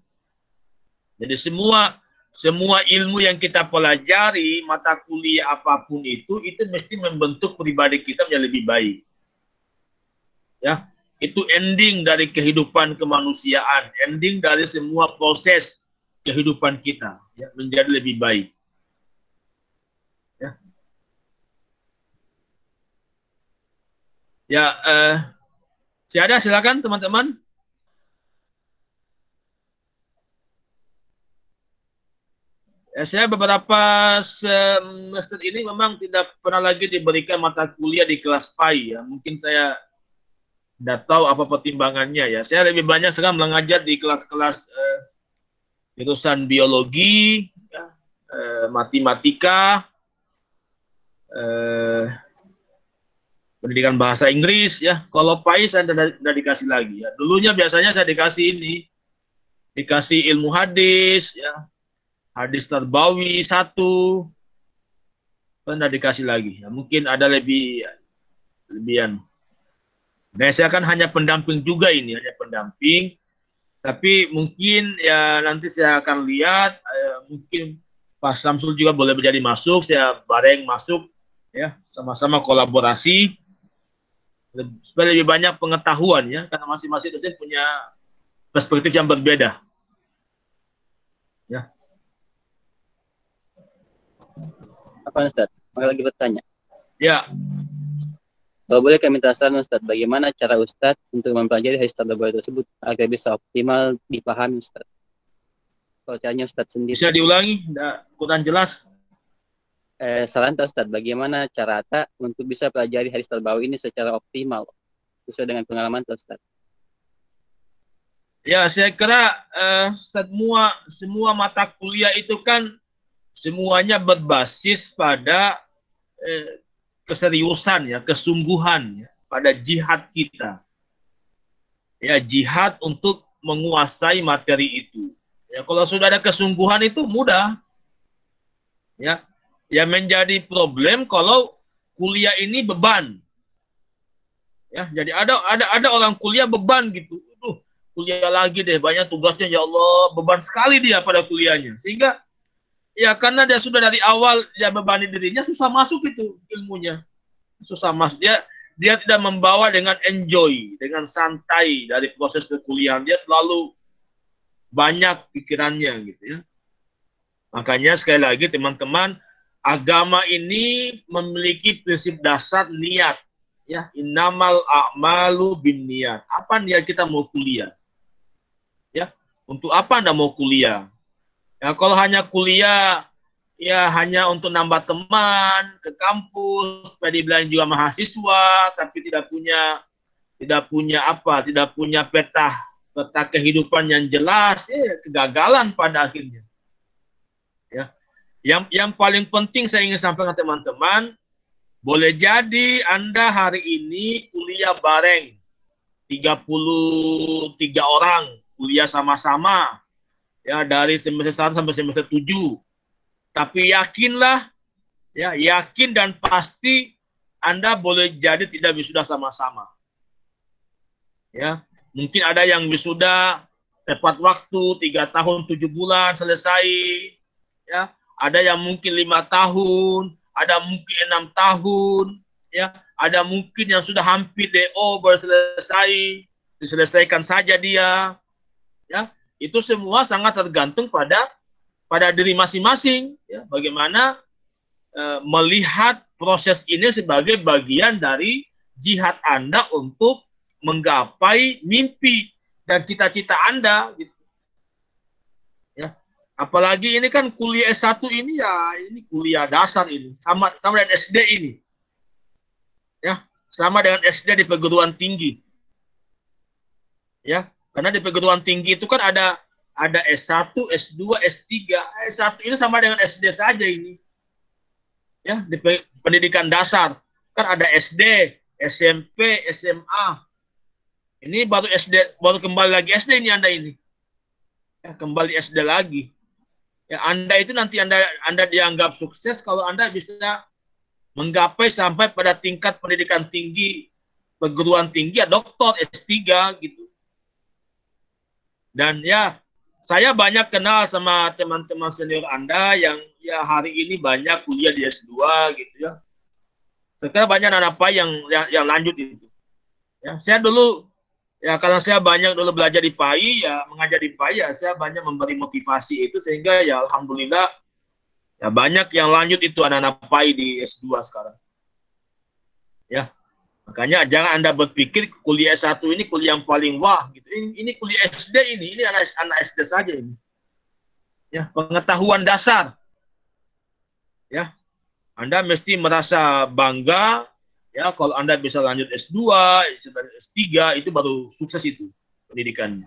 Jadi semua ilmu yang kita pelajari, mata kuliah apapun itu mesti membentuk pribadi kita menjadi lebih baik. Ya, itu ending dari kehidupan kemanusiaan, ending dari semua proses kehidupan kita, ya, menjadi lebih baik. Ya, silakan teman-teman. Ya, saya beberapa semester ini memang tidak pernah lagi diberikan mata kuliah di kelas PAI ya. Mungkin saya tidak tahu apa pertimbangannya ya. Saya lebih banyak sekarang mengajar di kelas-kelas jurusan biologi, ya, matematika, pendidikan bahasa Inggris ya. Kalau PAI saya tidak dikasih lagi ya. Dulunya biasanya saya dikasih dikasih ilmu hadis ya. Hadis Tarbawi 1, kan dikasih lagi. Ya, mungkin ada lebihan. Nah, saya kan hanya pendamping juga ini, hanya pendamping. Tapi mungkin ya nanti saya akan lihat mungkin Pak Samsul juga boleh menjadi masuk, saya bareng masuk, ya, sama-sama kolaborasi supaya lebih banyak pengetahuan, ya, karena masing-masing dosen punya perspektif yang berbeda. Ya. Apa Ustaz? Mau lagi bertanya. Ya. Kalau boleh kami minta saran Ustaz, bagaimana cara Ustaz untuk mempelajari hadis Nabawi tersebut agar bisa optimal dipahami Ustaz? Kalau caranya Ustaz sendiri. Bisa diulangi, kurang jelas. Saran Ustaz, bagaimana cara Ata untuk bisa pelajari hadis Nabawi ini secara optimal sesuai dengan pengalaman Ustaz? Ya, saya kira semua mata kuliah itu kan semuanya berbasis pada keseriusan, ya, kesungguhan, ya, pada jihad kita. Ya, jihad untuk menguasai materi itu. Ya, kalau sudah ada kesungguhan itu mudah. Ya, yang menjadi problem kalau kuliah ini beban. Ya, jadi ada orang kuliah beban gitu. Kuliah lagi deh, banyak tugasnya, ya Allah, beban sekali dia pada kuliahnya. Sehingga ya karena dia sudah dari awal dia bebani dirinya, susah masuk itu ilmunya. Susah masuk. Dia tidak membawa dengan enjoy, dengan santai dari proses perkuliahan. Dia terlalu banyak pikirannya gitu ya. Makanya sekali lagi teman-teman, agama ini memiliki prinsip dasar niat. Ya, innamal a'malu binniyat. Apa niat kita mau kuliah? Ya, untuk apa Anda mau kuliah? Ya, kalau hanya kuliah, ya hanya untuk nambah teman ke kampus, supaya dibilang juga mahasiswa, tapi tidak punya peta kehidupan yang jelas, kegagalan pada akhirnya. Ya, yang paling penting saya ingin sampaikan teman-teman, boleh jadi Anda hari ini kuliah bareng 33 orang, kuliah sama-sama, ya, dari semester 1 sampai semester 7. Tapi yakinlah, ya, yakin dan pasti Anda boleh jadi tidak wisuda sama-sama. Ya, mungkin ada yang wisuda tepat waktu 3 tahun 7 bulan selesai, ya. Ada yang mungkin 5 tahun, ada mungkin 6 tahun, ya. Ada mungkin yang sudah hampir DO baru selesai, diselesaikan saja dia. Ya, itu semua sangat tergantung pada diri masing-masing, ya, bagaimana melihat proses ini sebagai bagian dari jihad Anda untuk menggapai mimpi dan cita-cita Anda gitu. Ya, apalagi ini kan kuliah S1 ini, ya, ini kuliah dasar ini, sama dengan SD ini. Ya, sama dengan SD di perguruan tinggi. Ya, karena di perguruan tinggi itu kan ada S1, S2, S3. S1 ini sama dengan SD saja ini. Ya, di pendidikan dasar kan ada SD, SMP, SMA. Ini baru SD, baru kembali lagi SD ini Anda ini. Ya, kembali SD lagi. Ya, Anda itu nanti Anda dianggap sukses kalau Anda bisa menggapai sampai pada tingkat pendidikan tinggi, perguruan tinggi, ya, doktor, S3 gitu. Dan ya, saya banyak kenal sama teman-teman senior Anda yang ya hari ini banyak kuliah di S2 gitu ya. Sekarang banyak anak PAI yang lanjut itu. Ya, saya dulu, ya karena saya banyak dulu belajar di PAI, ya mengajar di PAI, ya saya banyak memberi motivasi itu sehingga ya alhamdulillah ya banyak yang lanjut itu anak-anak PAI di S2 sekarang. Ya. Makanya jangan Anda berpikir kuliah S1 ini kuliah yang paling wah gitu. Ini kuliah SD ini anak SD saja ini. Ya, pengetahuan dasar. Ya. Anda mesti merasa bangga, ya, kalau Anda bisa lanjut S2, S3 itu baru sukses itu pendidikannya.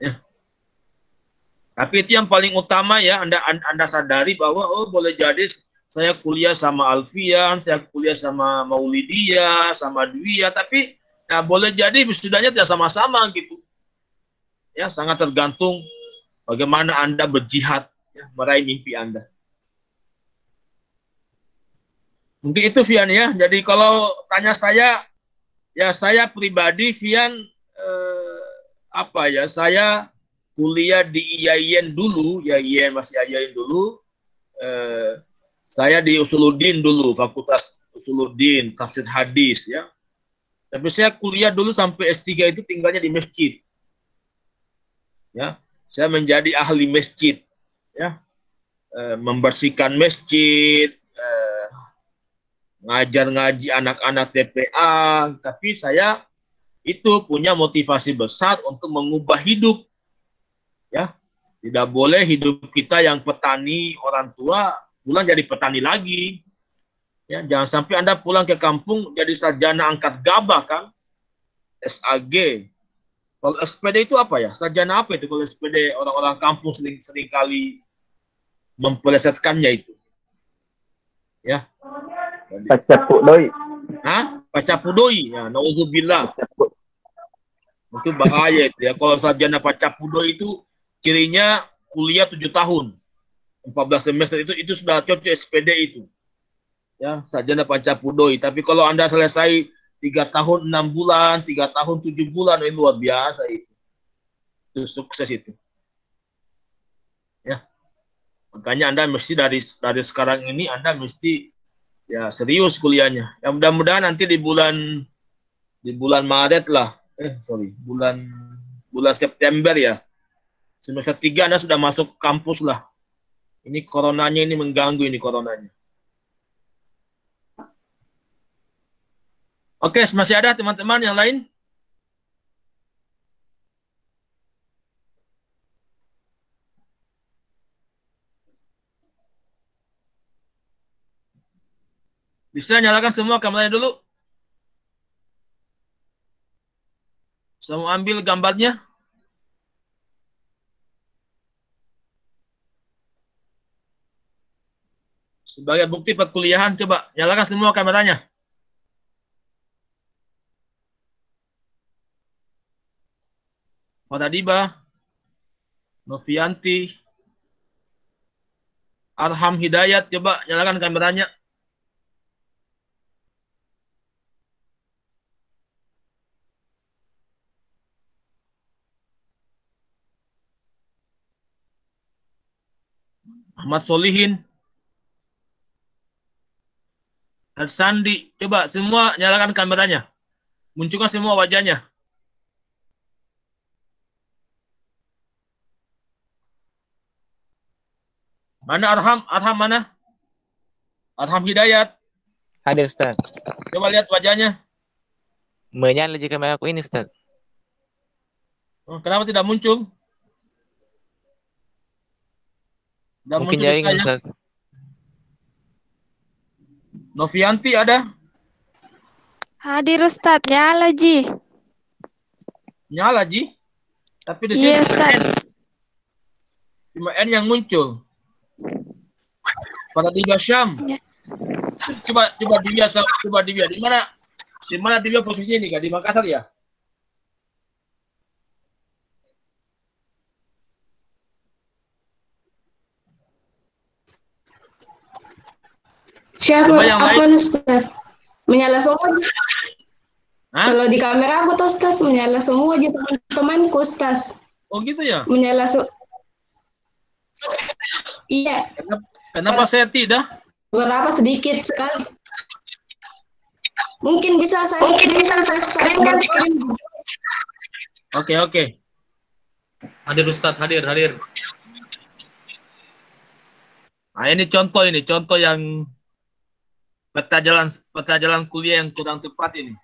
Ya. Tapi itu yang paling utama, ya, Anda sadari bahwa oh boleh jadi saya kuliah sama Alfian, saya kuliah sama Maulidia, sama Dwiya, tapi ya, boleh jadi wisudanya tidak sama-sama gitu. Ya, sangat tergantung bagaimana Anda berjihad, ya, meraih mimpi Anda. Mungkin itu Fian ya. Jadi kalau tanya saya, ya saya pribadi Fian saya kuliah di IAIN dulu, ya IAIN masih IAIN dulu. Saya di Usuluddin dulu, Fakultas Usuluddin, Tafsir Hadis ya. Tapi saya kuliah dulu sampai S3 itu tinggalnya di masjid. Ya, saya menjadi ahli masjid ya. Membersihkan masjid, ngajar ngaji anak-anak TPA, tapi saya itu punya motivasi besar untuk mengubah hidup. Ya, tidak boleh hidup kita yang petani orang tua pulang jadi petani lagi. Ya, jangan sampai Anda pulang ke kampung jadi sarjana angkat gabah kan, SAG. Kalau SPD itu apa ya? Sarjana apa itu? Kalau SPD orang-orang kampung sering kali mempelesetkannya itu. Ya. Pacapudoi. Hah? Pacapudoi. Ya, nauzubillah. Itu bahaya itu ya. Kalau sarjana pacapudoi itu cirinya kuliah 7 tahun. 14 semester itu sudah cocok SPD itu. Ya, sarjana pacapudoi. Tapi kalau Anda selesai 3 tahun 6 bulan, 3 tahun 7 bulan, ini luar biasa itu. Itu sukses itu. Ya. Makanya Anda mesti dari sekarang ini Anda mesti ya serius kuliahnya. Ya mudah-mudahan nanti di bulan Maret lah. Bulan September ya. Semester 3 Anda sudah masuk kampus lah. Ini coronanya ini mengganggu ini coronanya. Oke, masih ada teman-teman yang lain? Bisa nyalakan semua kameranya dulu. Saya mau ambil gambarnya. Sebagai bukti perkuliahan, coba nyalakan semua kameranya. Fadadiba, Novianti, Arham Hidayat, coba nyalakan kameranya. Ahmad Solihin, dan Sandi, coba semua nyalakan kameranya. Munculkan semua wajahnya. Mana Arham? Arham mana? Arham Hidayat. Hadir, Ustaz. Coba lihat wajahnya. Menyala jika kamera aku ini, Ustaz. Oh, kenapa tidak muncul? Tidak Mungkin muncul di jaringan, saya. Ustaz. Novianti ada? Hadir Ustaz, nyala Ji. Nyala, Ji. Tapi di sini Iya, cuma Ustaz. N. Cuma N yang muncul. Pada Diga Syam. Ya. Coba Divya. Di mana Divya posisinya ini, Kak? Di Makassar ya? Siapa? Coba yang Apa lain. Ustaz? Menyala semua. Hah? Kalau di kamera aku tuh Ustaz menyala semua aja teman-temanku Ustaz. Oh gitu ya? Menyala Iya. Kenapa saya tidak? Berapa sedikit sekali. Mungkin bisa saya screen. Oke. Hadir Ustadz, hadir. Nah, ini contoh yang peta jalan kuliah yang kurang tepat ini.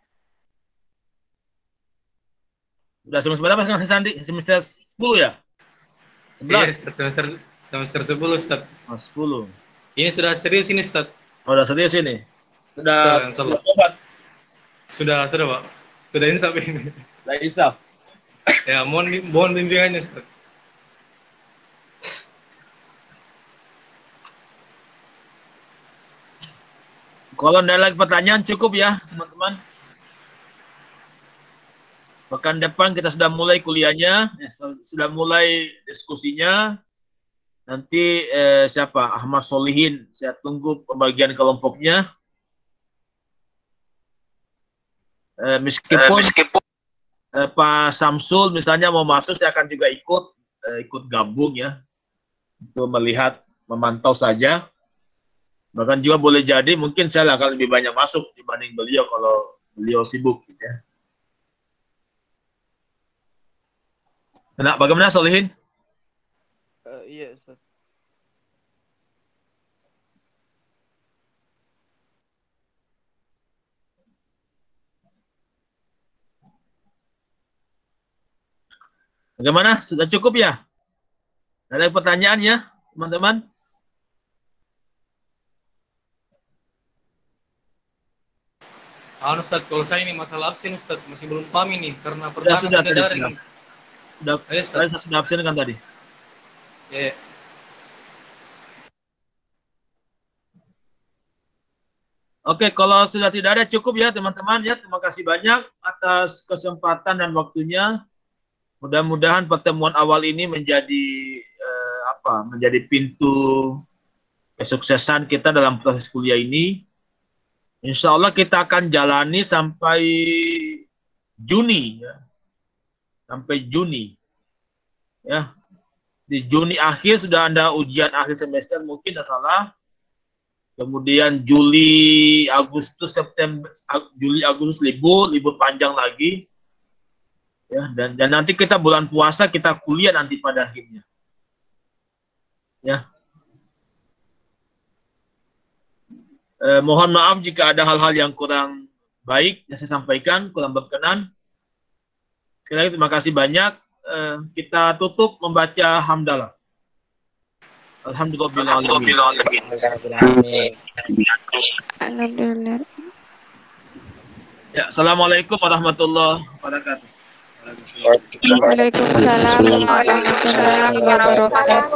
Udah semester berapa sekarang Sandi? Semester 10 ya? 11? Iya, semester 10 Ustadz. Oh, 10. Ini sudah serius ini Ustadz. Oh, udah serius ini? Sudah obat? Sudah Pak. Sudah insaf ini. Sudah insaf? Ya, mohon bimbingannya Ustadz. Kalau ada lagi pertanyaan cukup ya, teman-teman. Pekan depan kita sudah mulai kuliahnya, sudah mulai diskusinya. Nanti siapa? Ahmad Solihin, saya tunggu pembagian kelompoknya. Meskipun Pak Samsul misalnya mau masuk, saya akan juga ikut. ikut gabung ya, untuk melihat, memantau saja. Bahkan juga boleh jadi mungkin saya akan lebih banyak masuk dibanding beliau kalau beliau sibuk gitu ya. Nah, bagaimana Solihin? Iya, Ustaz. Bagaimana? Sudah cukup ya? Ada pertanyaan ya, teman-teman? Ustaz, kalau saya ini masalah absen Ustaz, masih belum paham ini karena Sudah, pertama kita tadi daring. sudah. Saya sudah absen kan tadi. Ya. Oke, kalau sudah tidak ada cukup ya teman-teman ya. Terima kasih banyak atas kesempatan dan waktunya. Mudah-mudahan pertemuan awal ini menjadi menjadi pintu kesuksesan kita dalam proses kuliah ini. Insya Allah kita akan jalani sampai Juni ya. Sampai Juni. Ya. Di Juni akhir sudah ada ujian akhir semester mungkin tidak salah. Kemudian Juli, Agustus, September, Juli, Agustus libur panjang lagi. Ya, dan nanti kita bulan puasa kita kuliah nanti pada akhirnya. Ya. Mohon maaf jika ada hal-hal yang kurang baik yang saya sampaikan, kurang berkenan. Sekali lagi terima kasih banyak. Kita tutup membaca hamdalah. Alhamdulillah. Alhamdulillah. Ya, assalamualaikum warahmatullahi wabarakatuh. Waalaikumsalam warahmatullahi wabarakatuh.